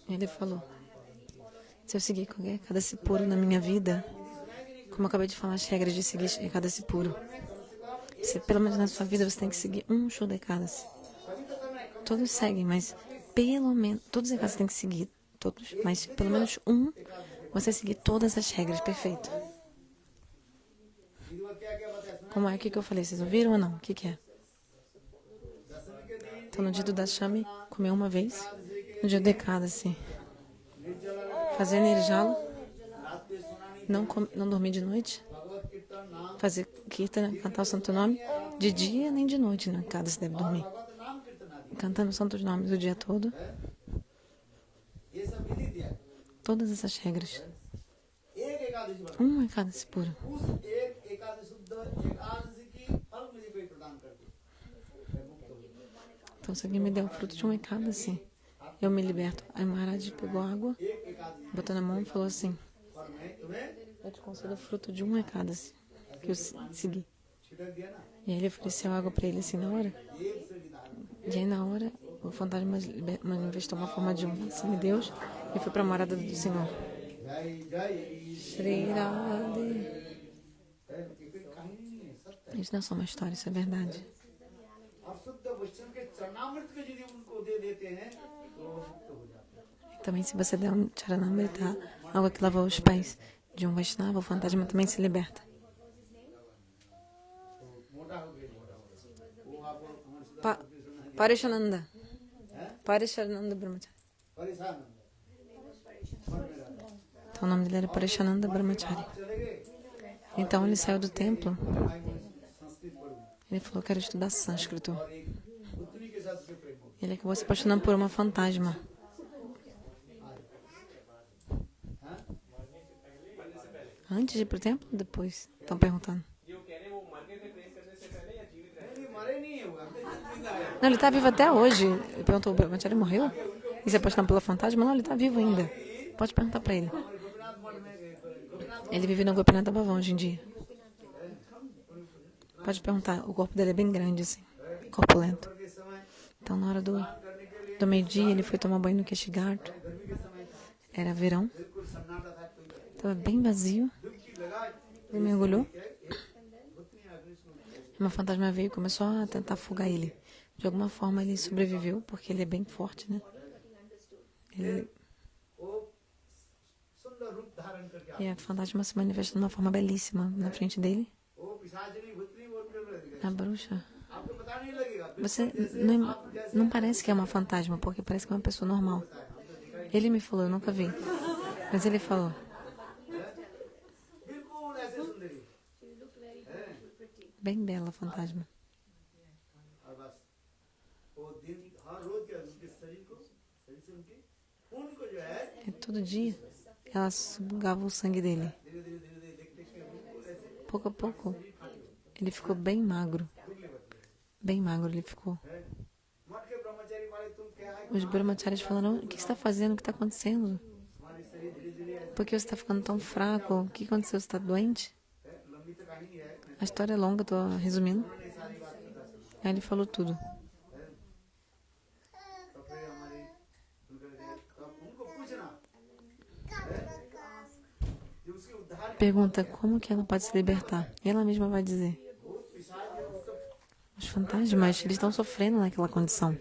e ele falou, se eu seguir cada puro na minha vida, como eu acabei de falar, as regras de seguir cada puro, se pelo menos na sua vida você tem que seguir um Shuddha Ekadasi. Todos seguem, mas pelo menos, todos os Ekadasi tem que seguir, todos, mas pelo menos um, você seguir todas as regras, perfeito. Como é? O que eu falei? Vocês ouviram ou não? O que é? Então, no dia do Dashami, comer uma vez. No dia do Ekadasi, fazer Nirjala. Não dormir de noite. Fazer Kirtana, cantar o Santo Nome. De dia nem de noite, no Ekadasi deve dormir. Cantando os Santos Nomes o dia todo. Todas essas regras. Um Ekadasi puro. Então, se alguém me der o fruto de um Ekadasi, eu me liberto. Aí o Maharaj pegou água, botou na mão e falou assim, eu te concedo o fruto de um Ekadasi, que eu segui. E aí ele ofereceu água para ele assim na hora. E aí na hora, o fantasma manifestou uma forma de um semideus e foi para a morada do Senhor. Shri Radhe. Isso não é só uma história, isso é verdade. Também se você der um Charanamrita, algo que lava os pés de um Vaishnava, o fantasma também se liberta. Parishananda. Parishananda Brahmachari. Então o nome dele era Parishananda Brahmachari. Então ele saiu do templo. Ele falou, quero estudar sânscrito. Ele acabou se apaixonando por uma fantasma. Antes de ir pro templo ou depois? Estão perguntando. Não, ele está vivo até hoje. Ele perguntou, o Brahmachari morreu? E se apaixonou pela fantasma? Não, ele está vivo ainda. Pode perguntar para ele. Ele vive no Gopinath Bhavan hoje em dia. Pode perguntar. O corpo dele é bem grande, assim. Corpulento. Então, na hora do meio-dia, ele foi tomar banho no Keshighat. Era verão. Estava bem vazio. Ele mergulhou. Uma fantasma veio e começou a tentar afogar ele. De alguma forma, ele sobreviveu, porque ele é bem forte, né? E a fantasma se manifesta de uma forma belíssima na frente dele. A bruxa. Você não parece que é uma fantasma, porque parece que é uma pessoa normal. Ele me falou, eu nunca vi. Mas ele falou. Bem bela a fantasma. E todo dia ela sugava o sangue dele. Pouco a pouco ele ficou bem magro. Bem magro ele ficou. है मठ के ब्रह्मचारी वाले तुम क्या है Os brahmacharis falaram, o que você está fazendo? O que está acontecendo? हमारे शरीर धीरे धीरे ऐसे Por que você está ficando tão fraco? O que aconteceu? Você está doente? है लंबी तो कहानी है A história é longa, estou resumindo. उन्होंने सारी बात पता चली Aí ele falou tudo. है तो फिर हमारे तब उनको पूछना है जो उसके उद्धार की Pergunta como que ela pode se libertar. E ela mesma vai dizer. भूत पिशाच है उसको Os fantasmas, eles estão sofrendo naquela condição,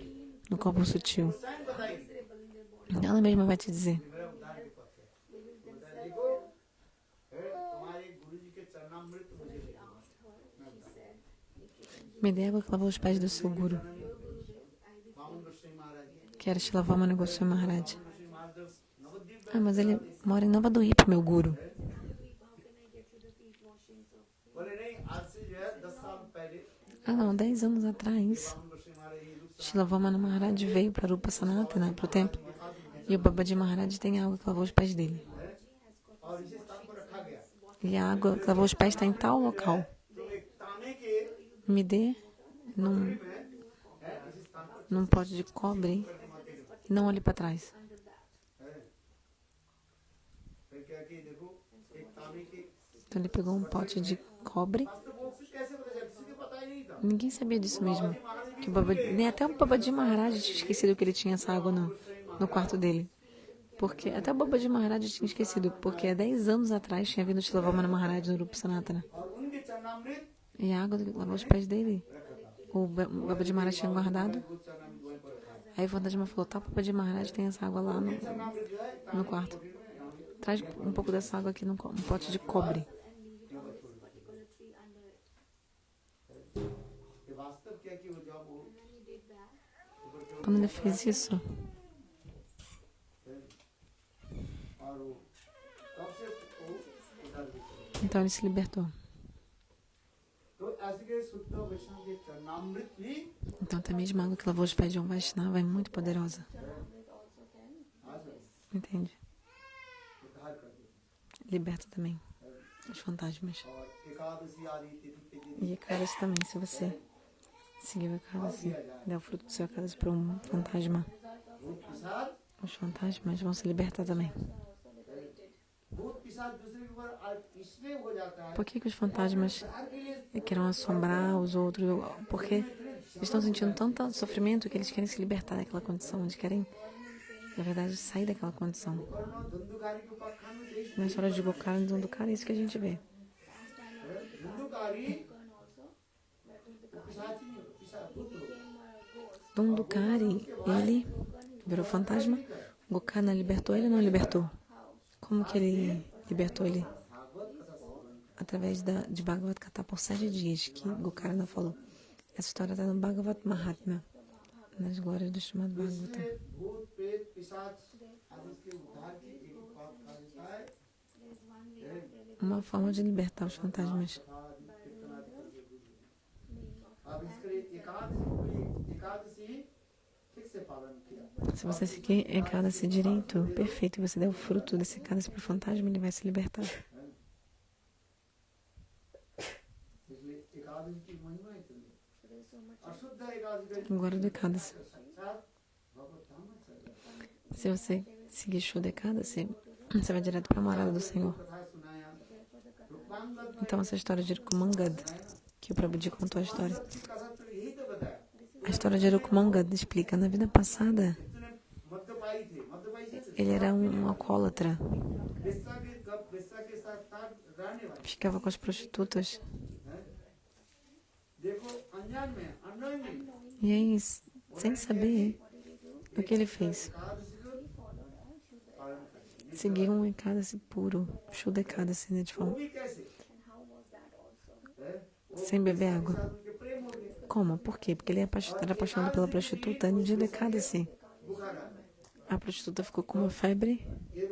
no corpo sutil. स्वयं बताएगी Ela mesma vai te dizer. मेरा उद्धार के पथ है देखो तुम्हारे गुरु जी के चरणामृत मुझे दे दो मैं बताऊं Me dê água que lavou os pés do seu guru, Vaman गोस्वामी Maharaj que era Shilavamana Goswami Maharaj. Goswami Maharaj Nabadwip Ah, mas ele mora em Nova Duípe, meu guru. बोले नहीं आज से जो है 10 साल पहले Ah, não, 10 anos atrás, Vaman गोस्वामी महाराज ये रूप Shilavamana Maharaj veio para Rupa Sanatana, para o templo, e o Babaji Maharaj tem água que lavou os pés dele. और इसे स्थान पर रखा गया E a água que lavou os pés está em tal local. तो एक तांबे के Me dê num, में है इस स्थान पर num pote de cobre e não olhe para trás. है फिर क्या कि देखो एक तांबे के Então ele pegou um pote de cobre. वास्तव वो फिर कैसे पता चला किसी को पता ही नहीं था Ninguém sabia disso mesmo. Que o nem até o Babaji Maharaj tinha esquecido que ele tinha essa água no quarto dele. Porque até o Babaji Maharaj tinha esquecido, porque há 10 anos atrás tinha vindo o Shilavamana Maharaj no Rupa Sanatana. और उनके चरणामृत E a água lavou os pés dele. O Babaji Maharaj tinha guardado. वो चरणामृत वहीं पर रखा है Aí o fantasma falou, tá, o Babaji Maharaj tem essa água lá चरणामृत जो है no quarto. Traz um pouco dessa água aqui num pote de cobre. ये वास्तव क्या कि वो जब वो Quando ele fez isso, और वो तब से वो उधर भी चले। então ele se libertou. तो ऐसे के शुद्ध वैष्णव के चरणामृत भी Então até mesmo a água que lavou os pés de um Vaishnava é muito poderosa. आज Entende? उद्धार कर देते Liberta também os fantasmas. और एकादशी आदि तिथि के दिन E Ekadasi também, se você seguir o Ekadasi, der o fruto do seu Ekadasi para um fantasma, भूत पिशाच os fantasmas vão se libertar também. भूत पिशाच दूसरे के ऊपर इसलिए हो जाता है Por que que os fantasmas हर के लिए querem assombrar os outros? Porque eles estão sentindo tanto sofrimento que eles querem se libertar daquela condição, eles querem, na verdade, sair daquela condição. कर्ण धुंधुकारी के उपाख्यान में देख Na história de Gokara e Dundukara é isso que a gente vê. Dhundhukari पिशाच नहीं पिशाच भूत हो Dundukari, ele virou fantasma. Gokana libertou ele ou não libertou? Como que ele libertou ele? Bhagavat कथा श्रवण Através de Bhagavad Gita por 7 dias, que Gokarna falou. Essa história está no Bhagavad Mahatmya, nas glórias do Srimad Bhagavatam. इसलिए भूत प्रेत पिशाच आदि के उद्धार की एक बात कहा जाता है Uma forma de libertar os fantasmas. अब इसके लिए एकादशी ठीक से पालन किया Se você seguir Ekadasi direito, perfeito, e você der o fruto desse Ekadasi para o fantasma, ele vai se libertar. इसलिए एकादशी की महिमा इतनी अशुद्ध एकादशी Agora do Ekadasi. साक्षात भगवत धाम में चल जाता है Se você seguir Shuddha Ekadasi, você vai direto para a morada do Senhor. कथा सुनाया रूपांगद Então essa história de Rukumangad, que o Prabhuji contou a história. की कथा तो यही तो बताया A história de Rukumangad explica, na vida passada, इतने मध्यपाई थे ele era um alcoólatra. वेश्या के साथ साथ रहने वाले Ficava com as prostitutas. हैं? देखो अनजान में अनोइंग में E aí, sem saber o que ele fez, Ekadashi को पालन करें seguiu um Ekadasi puro, Shuddha Ekadasi, né, de वो forma, भी कैसे हैं? sem beber água. साथ उनके प्रेम हो गए Como? Por quê? Porque ele era apaixonado pela prostituta no dia do Ekadasi. बुखार आ गया A prostituta ficou com uma febre. ये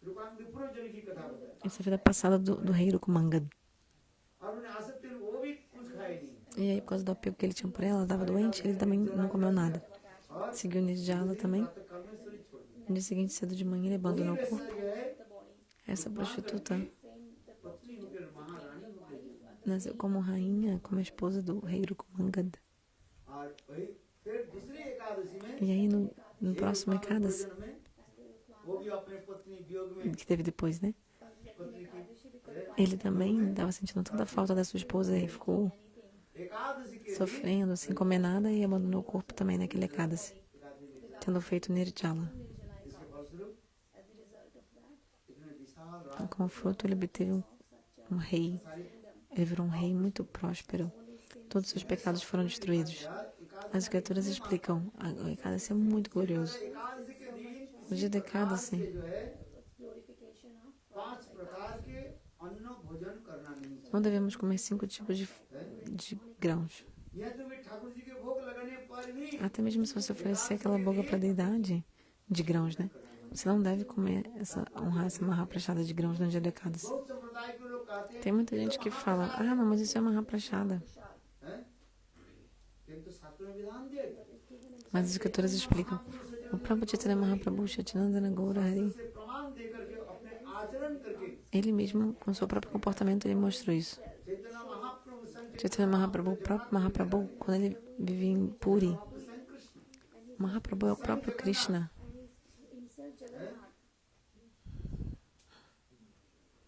रूपांग पूर्वजन की कथा बताया Essa é a vida passada do rei Rukumangad. और उन्हें आसक्ति वो भी कुछ खाए नहीं E aí, por causa do apego que ele tinha por ela, ela estava doente, ele também não comeu nada. Seguiu o Nidjala também. तब तक कल में सूर्य छोड़ दिया No dia seguinte, cedo de manhã, ele abandonou o वैसा corpo. जो है Essa prostituta पत्नी होकर महारानी हो गई nasceu como rainha, como esposa do rei Rukumangad. और वही फिर दूसरी एकादशी में E aí no próximo एक Ekadasi, भोजन में वो भी अपने पत्नी वियोग में que teve depois, né? पत्नी की Ele também estava sentindo tanta falta da sua esposa e ficou Ekadashi के sofrendo, assim, como nada, e abandonou o corpo também naquele Ekadasi, tendo feito Nirjala. इसके फलस्वरूप इतने विशाल Então, como fruto, ele obteve um rei. Ele virou um rei muito próspero. Todos os seus pecados foram destruídos. As escrituras explicam, o Ekadasi é muito glorioso. Ekadashi के दिन No dia do Ekadasi, जो है 5 प्रकार के अन्न भोजन करना नहीं चाहिए não devemos comer 5 tipos de grãos. यह तो भी ठाकुर जी के भोग लगाने पर भी Até mesmo se você oferecer aquela boca para a deidade de grãos, né? Você não deve comer honrar essa Mahaprasada de grãos no dia do Ekadasi. बहुत संप्रदाय के लोग कहते हैं Tem muita gente que fala, ah, não, mas isso é Mahaprasada. हैं? किंतु शास्त्र में विधान दिया गया Mas as escrituras explicam. O próprio Chaitanya Mahaprabhu, Chaityanandana Gaura Hari, से प्रमाण दे करके अपने आचरण करके ele mesmo, com seu próprio comportamento, ele mostrou isso. Chaitanya महाप्रभु संग Chaitanya Mahaprabhu, o próprio Mahaprabhu, quando ele vivia em Puri, Krishna Mahaprabhu é o próprio Krishna.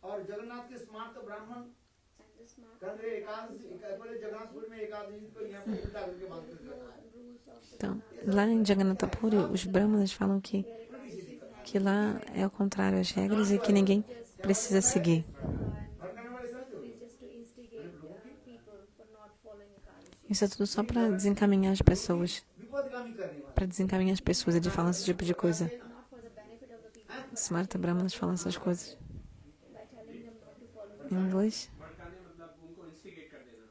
और जगन्नाथ के स्मार्त ब्राह्मण कर रहे एकादशी बोले जगन्नाथपुर में एकादशी को यहाँ पे उल्टा करके बात कर रहा है Então, lá em Jagannatha Puri, os brahmanas falam que lá é o contrário às regras e que ninguém precisa seguir. और करने वाले समझो Isso é tudo só para desencaminhar as pessoas. विपदगामी करने वाले Para desencaminhar as pessoas, eles falam esse tipo de coisa. Smarta Brahmanas falam essas coisas. Em inglês? भड़काने मतलब उनको इंस्टिगेट कर देना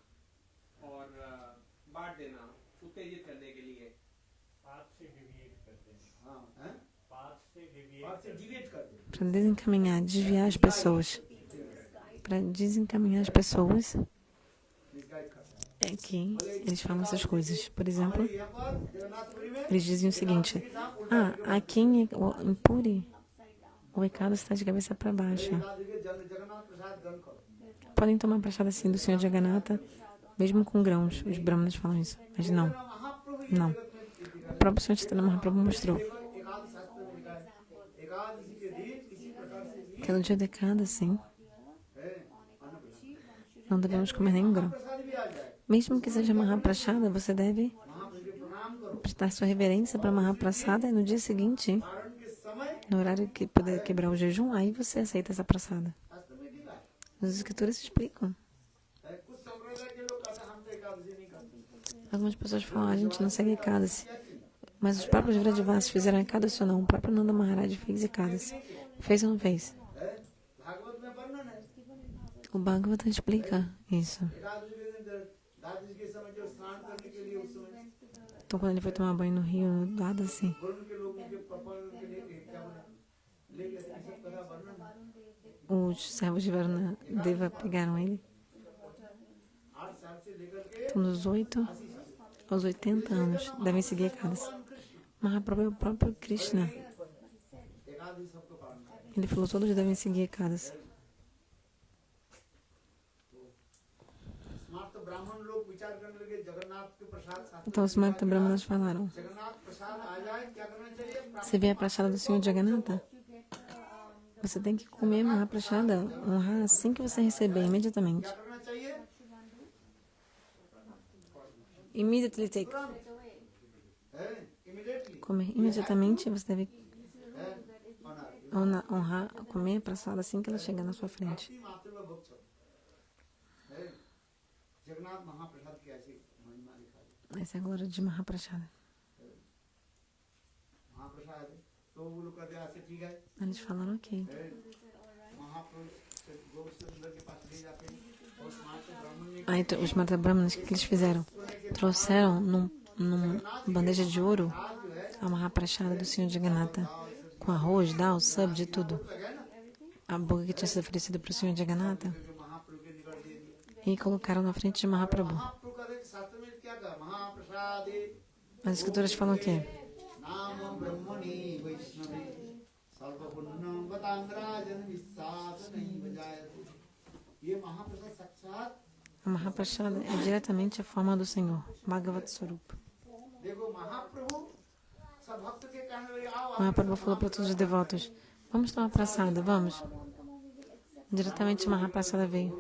और बांट देना उत्तेजित करने के लिए हाँ हैं बात से डिवेट कर दे Para desencaminhar, desviar as pessoas. Para desencaminhar as pessoas, misguide करता é que eles falam essas coisas. Por exemplo, है यहाँ पर जगन्नाथपुरी में eles dizem o seguinte: aqui em Puri, o Ekadasi está de cabeça para baixo. Ekadashi के जगन्नाथ प्रसाद ग्रहण करो Podem tomar prachada assim do Senhor Jagannatha, mesmo com grãos. Os brahmanas falam isso. Mas não, Mahaprabhu não. O próprio Senhor Chaitanya Mahaprabhu mostrou एकादश शास्त्र में लिखा है एकादशी के दिन इसी प्रकार से भी que no dia de Ekadasi है अन्न प्रसाद não devemos comer nenhum grão. प्रसाद भी आ जाए Mesmo que seja Mahaprasada, você deve महाप्रभु के प्रणाम करो prestar sua reverência para Mahaprasada e no dia seguinte, कारण के समय no horário que puder quebrar o jejum, aí você aceita essa prasada. शास्त्र में लिखा है As escrituras explicam. कुछ संप्रदाय के लोग कहते हैं हम तो एकादशी नहीं करते Algumas pessoas falam, a gente não segue Ekadasi. Mas os próprios Vrajavasis fizeram Ekadasi ou não? O próprio Nanda Maharaj fez Ekadasi. Fez ou não fez? है भागवत में वर्णन है O Bhagavata explica isso. Ekadashi के दिन द्वादशी के समय जो स्नान करने के लिए उस समय Então, quando ele foi tomar banho no rio, do lado assim, Varun के लोग उनके पपल के लिए क्या बोला लेके ये सब कथा वर्णन है os servos de Varuna Deva pegaram ele. 8 साल से लेकर के Então, dos 8 aos 80 anos, devem seguir Ekadasi. Mahaprabhu é o próprio Krishna. Ekadashi सबको पालन करें Ele falou, todos devem seguir Ekadasi. स्मार्त ब्राह्मण लोग विचार करने लगे जगन्नाथ के प्रसाद शास्त्र Então, os Marta Brahmanas falaram, Jagannath प्रसाद आ जाए क्या करना चाहिए você vê a prachada do Senhor Jagannatha? Você tem que comer Mahaprasada, honrar assim que você receber, imediatamente. क्या करना चाहिए Immediately take. है immediately Comer imediatamente, você deve है honour honrar, comer a prachada assim que ela chegar na sua frente. भक्ति मात्र में भक्त है जगन्नाथ महाप्रसाद की ऐसी महिमा लिखा है Essa é a glória de Mahaprasada. महाप्रसाद है तो वो लोग कहते हैं ऐसे ठीक है Eles falaram, ok. है महाप्रभु से गौर सुंदर के पास ले जाते हैं और स्मार्त ब्राह्मण ने Aí os Marta Brahmanas, o que eles fizeram? Trouxeram num bandeja de ouro a Mahaprasada do Senhor Jagannatha, com arroz, dal, sub, de tudo. A boca que tinha sido oferecida para o Senhor Jagannatha, जो महाप्रभु के निकट दे दिए e colocaram na frente de Mahaprabhu. महाप्रभु का देख शास्त्र में क्या कहा महाप्रसादे As escrituras falam o quê? नाम ब्रह्मणि वैष्णवे सर्वपुण्यं वतांगराजन विश्वास नहीं बजाय ये महाप्रसाद साक्षात A Mahaprasada é diretamente a forma do Senhor, Bhagavat Swarupa. देखो महाप्रभु सब भक्त के कहने लगे आओ आप Mahaprabhu falou para todos os devotos, vamos tomar prasada, vamos. Diretamente Mahaprasada veio.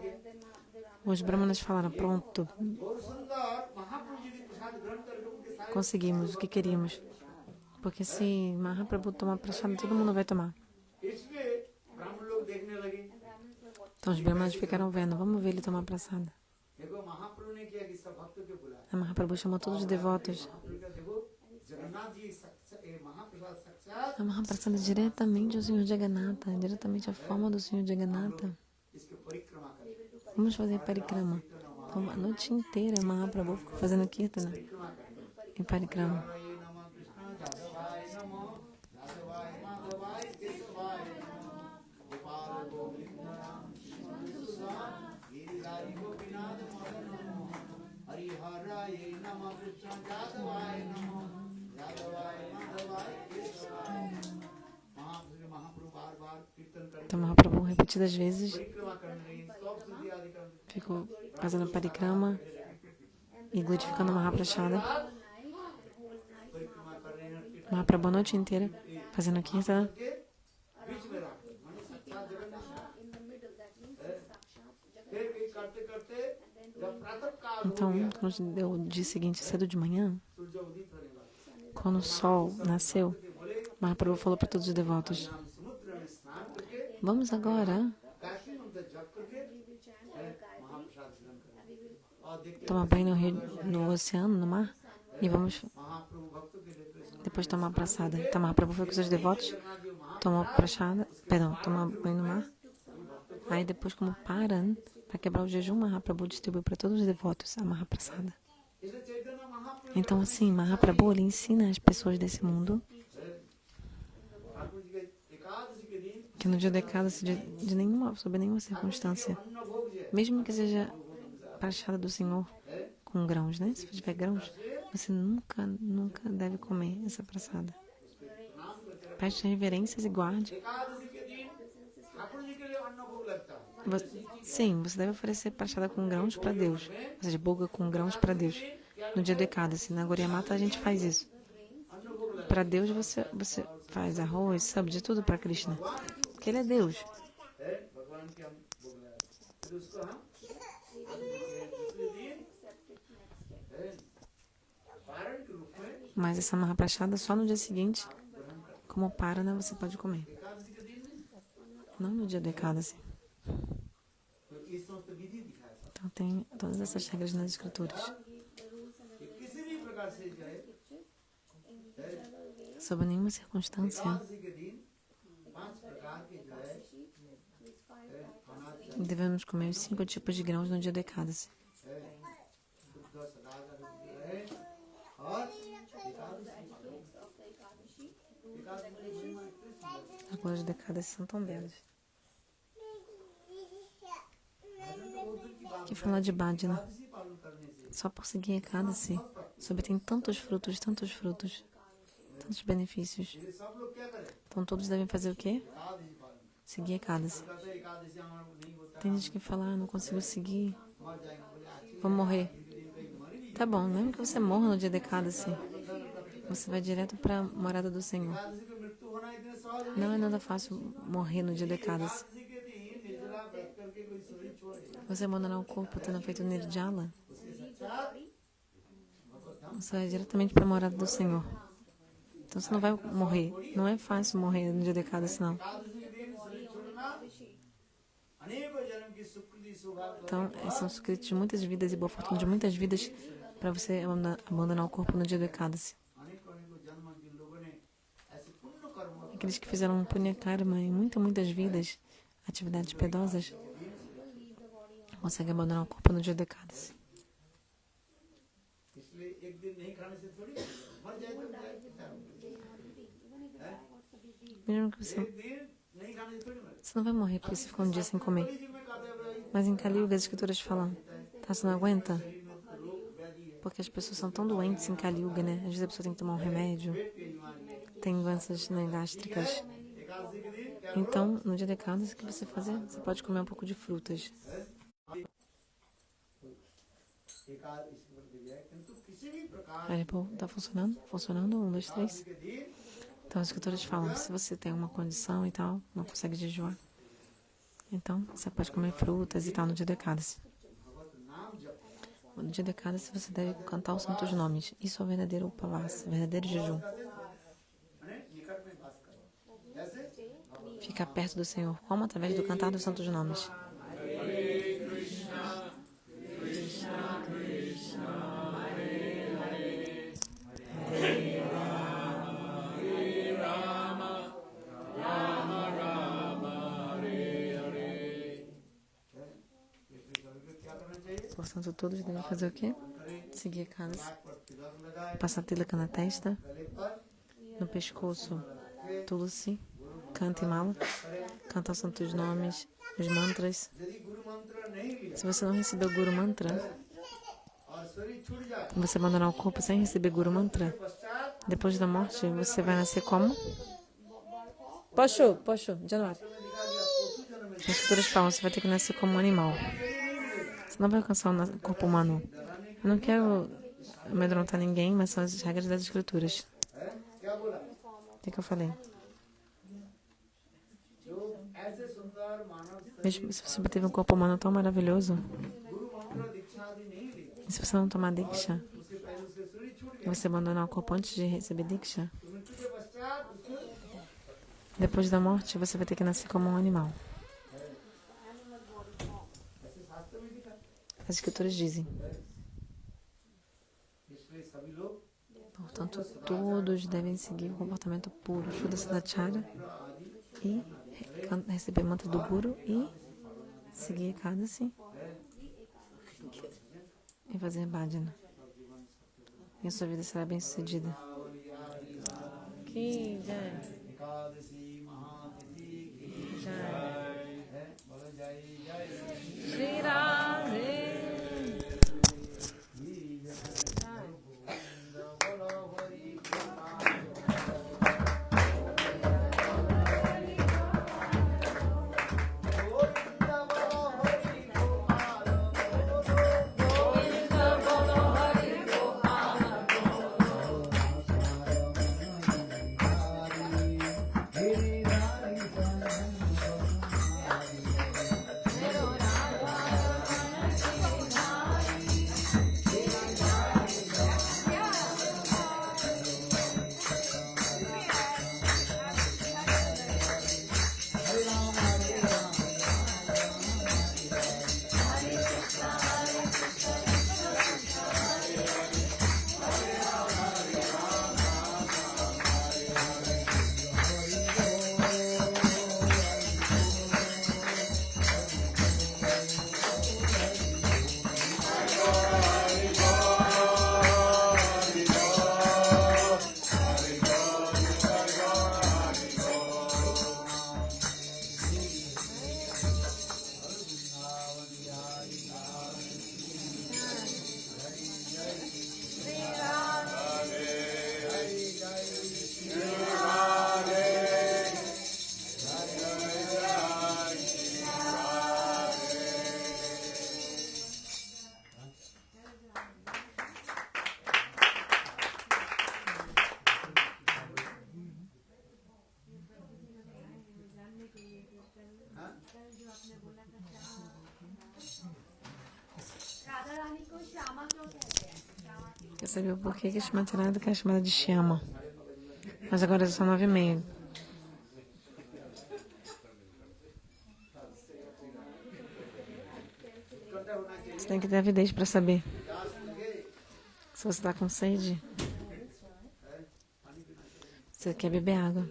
Os brahmanas falaram, pronto, बहुत सुंदर महाप्रभु जी ने प्रसाद ग्रहण करके उनके सारे conseguimos o que queríamos. Porque se Mahaprabhu tomar prasada, todo mundo vai tomar. इसलिए ब्राह्मण लोग देखने लगे Então os brahmanas ficaram vendo, vamos ver ele tomar prasada. देखो महाप्रभु ने किया कि सब भक्तों को बुलाया A Mahaprabhu chamou todos os devotos. महाप्रभु का देखो जगन्नाथ जी ये महाप्रसाद साक्षात A Mahaprasada é diretamente o Senhor Jagannatha, diretamente a forma do Senhor Jagannatha. इसके परिक्रमा करें Vamos fazer parikrama. Então, a noite inteira Mahaprabhu ficou fazendo kirtana परिक्रमा करें em parikrama. हरे नमः कृष्ण जादवाय नमः जादवाय माधवाय केशवाय नमः गोपाल गोविंद राम कृष्ण गिरिधारी गोपीनाथ मदन हरिहराय नमः कृष्ण जादवाय नमः जादवाय माधवाय केशवाय महाप्रभु बार बार कीर्तन करें Então Mahaprabhu repetidas vezes परिक्रमा करने स्तोत्र स्तुति आदि करने ficou fazendo parikrama e glorificando Mahaprasada. परिक्रमा कर रहे हैं Mahaprabhu a noite inteira fazendo kirtana. के बीच में रख माने साक्षात जगन्नाथ फिर ये करते करते जब प्रातः काल हो Então, गया quando deu o dia seguinte, cedo de manhã, सूर्य उदित होने लगा quando o sol nasceu, Mahaprabhu falou para todos os devotos, हम समुद्र में स्नान करके vamos agora काशी मंदिर जप करके महाप्रसाद सेवन करें और देखते tomar banho no rio, no oceano, no mar, e vamos महाप्रभु भक्तों के लिए depois tomar prasada. Então Mahaprabhu foi com seus devotos, tomou prasada, perdão, tomar banho no mar. Aí depois, como para, para quebrar o jejum, Mahaprabhu distribui para todos os devotos a Mahaprasada. इसलिए चैतन्य Mahaprabhu Então assim, Mahaprabhu ele ensina as pessoas desse mundo Thakur जी के एकादशी के दिन que no dia da Ekadasi, de nenhuma, sob nenhuma circunstância, अन्न भोग जो है mesmo que seja prachada do Senhor com grãos, né? Se tiver grãos, você nunca deve comer essa praçada. Preste reverências e guarde. Ekadashi के दिन ठाकुर जी के लिए अन्न भोग लगता है Sim, você deve oferecer prachada com grãos para Deus, ou seja, boga com grãos para Deus. No dia do Ekadasi, na Gaudiya Mata a gente faz isso. Para Deus você faz arroz, sabe, de tudo para Krishna. Porque Ele é Deus. है भगवान के हम भोग लगाते हैं। फिर उसको हम दूसरे दिन है, पारण के रूप में Mas essa Mahaprasada só no dia seguinte, como parana, você pode comer. Ekadashi के दिन Não no dia do Ekadasi. तो ये समस्त विधि दिखाया था Então tem todas essas regras nas escrituras. कि किसी भी प्रकार से जो है Sob nenhuma circunstância एकादशी के दिन 5 प्रकार के जो है अनाज devemos comer os 5 tipos de grãos no dia do Ekadasi. है शुद्ध सदाचार है और एकादशी की महिमा इतनी सुंदर As coisas do Ekadasi são tão belas. Que falar de Bhajana, Ekadashi पालन करने से só por seguir Ekadasi, se obtém tantos frutos, tantos benefícios. ये सब लोग क्या करें Então todos devem fazer o quê? Ekadashi पालन Seguir Ekadasi. कहते हैं एकादशी हमारा नहीं होता Tem gente que fala, não consigo seguir, मर जाएंगे बोले अच्छी vou morrer. Tá bom, mesmo que você morra no dia da Ekadasi, você vai direto para a morada do Senhor. Ekadashi की मृत्यु होना इतने सहज Não é nada fácil morrer no dia da Ekadasi. Ekadashi के दिन निर्जला व्रत करके कोई शरीर छोड़े Você abandonar o corpo tendo feito Nirjala, उसके साक्षात você vai diretamente para a morada do Senhor. Então você não vai morrer. Não é fácil morrer no dia da Ekadasi, não. Ekadashi के दिन शरीर छोड़ना अनेकों जन्म की सुकृति सौभाग्य Então, são escritos de muitas vidas e boa fortuna de muitas vidas para você abandonar o corpo no dia do Ekadasi. अनेकों अनेकों जन्म जिन लोगों ने ऐसे पुण्य कर्म Aqueles que fizeram um punya karma em muitas vidas, atividades piedosas, conseguem abandonar o corpo no dia do Ekadasi. इसलिए एक दिन नहीं खाने से थोड़ी मर जाए तो जाए Mesmo que você, एक दिन नहीं खाने से थोड़ी मर você não vai morrer porque você ficou um dia sem comer. जी में खाते हैं Mas em Kali Yuga as escrituras falam, tá, você não aguenta? Porque as pessoas são tão doentes em Kali Yuga, né? Às vezes a pessoa tem que tomar um remédio, tem doenças, né, gástricas. Ekadashi के दिन क्या Então, no dia da Ekadasi, o que você fazer? Você pode comer um pouco de frutas. एकाद इसी पर दिव्य है किंतु किसी भी प्रकार Aí, pô, tá funcionando? Funcionando? 1, 2, 3. के दिन Então, os escritores falam, se você tem uma condição e tal, não consegue jejuar, então você pode comer frutas e tal no dia de Ekadasi. भगवत नाम जप No dia de Ekadasi você deve cantar os santos nomes. Isso é o verdadeiro upavasa, verdadeiro jejum. माने निकट में वास करो जैसे भगवत Ficar perto do Senhor, como através do cantar dos santos nomes. क्या करना चाहिए Portanto, todos devem fazer o quê? Seguir Ekadasi. नाक पर तिलक लगाए Passar tilaka na testa, गले पर no pescoço, tulsi, cante mala, cantar os santos nomes, os mantras. यदि गुरु मंत्र नहीं लिया Se você não receber o Guru Mantra, और शरीर छूट जाए você abandonar o corpo sem receber Guru Mantra, पश्चात depois da morte, você vai nascer como? Poxa, Januário. में दिखा गया पशु जन्म में As escrituras falam, você vai ter que nascer como um animal. Você não vai alcançar o corpo humano. Eu não quero amedrontar ninguém, mas são as regras das escrituras. है क्या बोला O que eu falei? जो ऐसे सुंदर मानव Mesmo se você teve um corpo humano tão maravilhoso, गुरु मंत्र दीक्षा आदि नहीं लिया e se você não tomar Diksha, उससे पहले उसके शरीर छूट e गया você abandonar o corpo antes de receber Diksha, तो मृत्यु के पश्चात उसको depois da morte, você vai ter que nascer como um animal. ऐसे शास्त्र में लिखा As escrituras dizem. इसलिए सभी लोग Portanto, todos devem seguir o comportamento puro, Shuddha Sadacharya, e receber mantra do Guru e seguir Ekadasi e fazer bhajana. E a sua vida será bem sucedida. Que jai. Ekadashi महातिथि की Jai. है बोलो जय जय Shri Radhe. Shri जय गोविंद बोलो हरि गोविंद बोलो हरि Gopal Quer saber o porquê que a Shrimati Radhika é chamada de Shyama? Mas agora são 9h30. Você tem que ter avidez para saber. Se você está com sede, você quer beber água.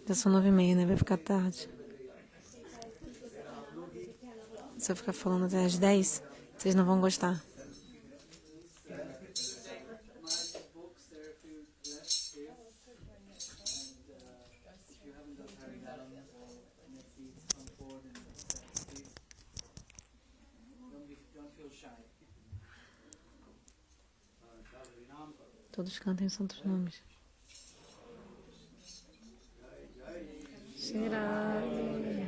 Já são 9h30, né? Vai ficar tarde. Se eu ficar falando até às 10, vocês não vão gostar. Todos cantem os santos nomes. Shri Radhe.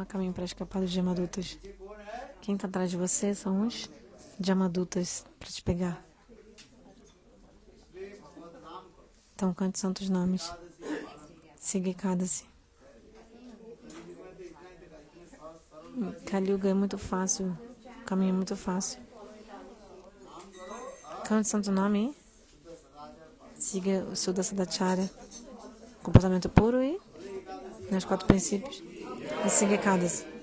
caminho para escapar dos Jamadutas. Quem está atrás de você são os Jamadutas para te pegar. Então cante santos nomes. Siga Ekadasi. Kali Yuga é muito fácil. O caminho é muito fácil. Cante santo nome. Siga o Suda Sadachara. Comportamento puro e nos 4 princípios. E siga Ekadasi.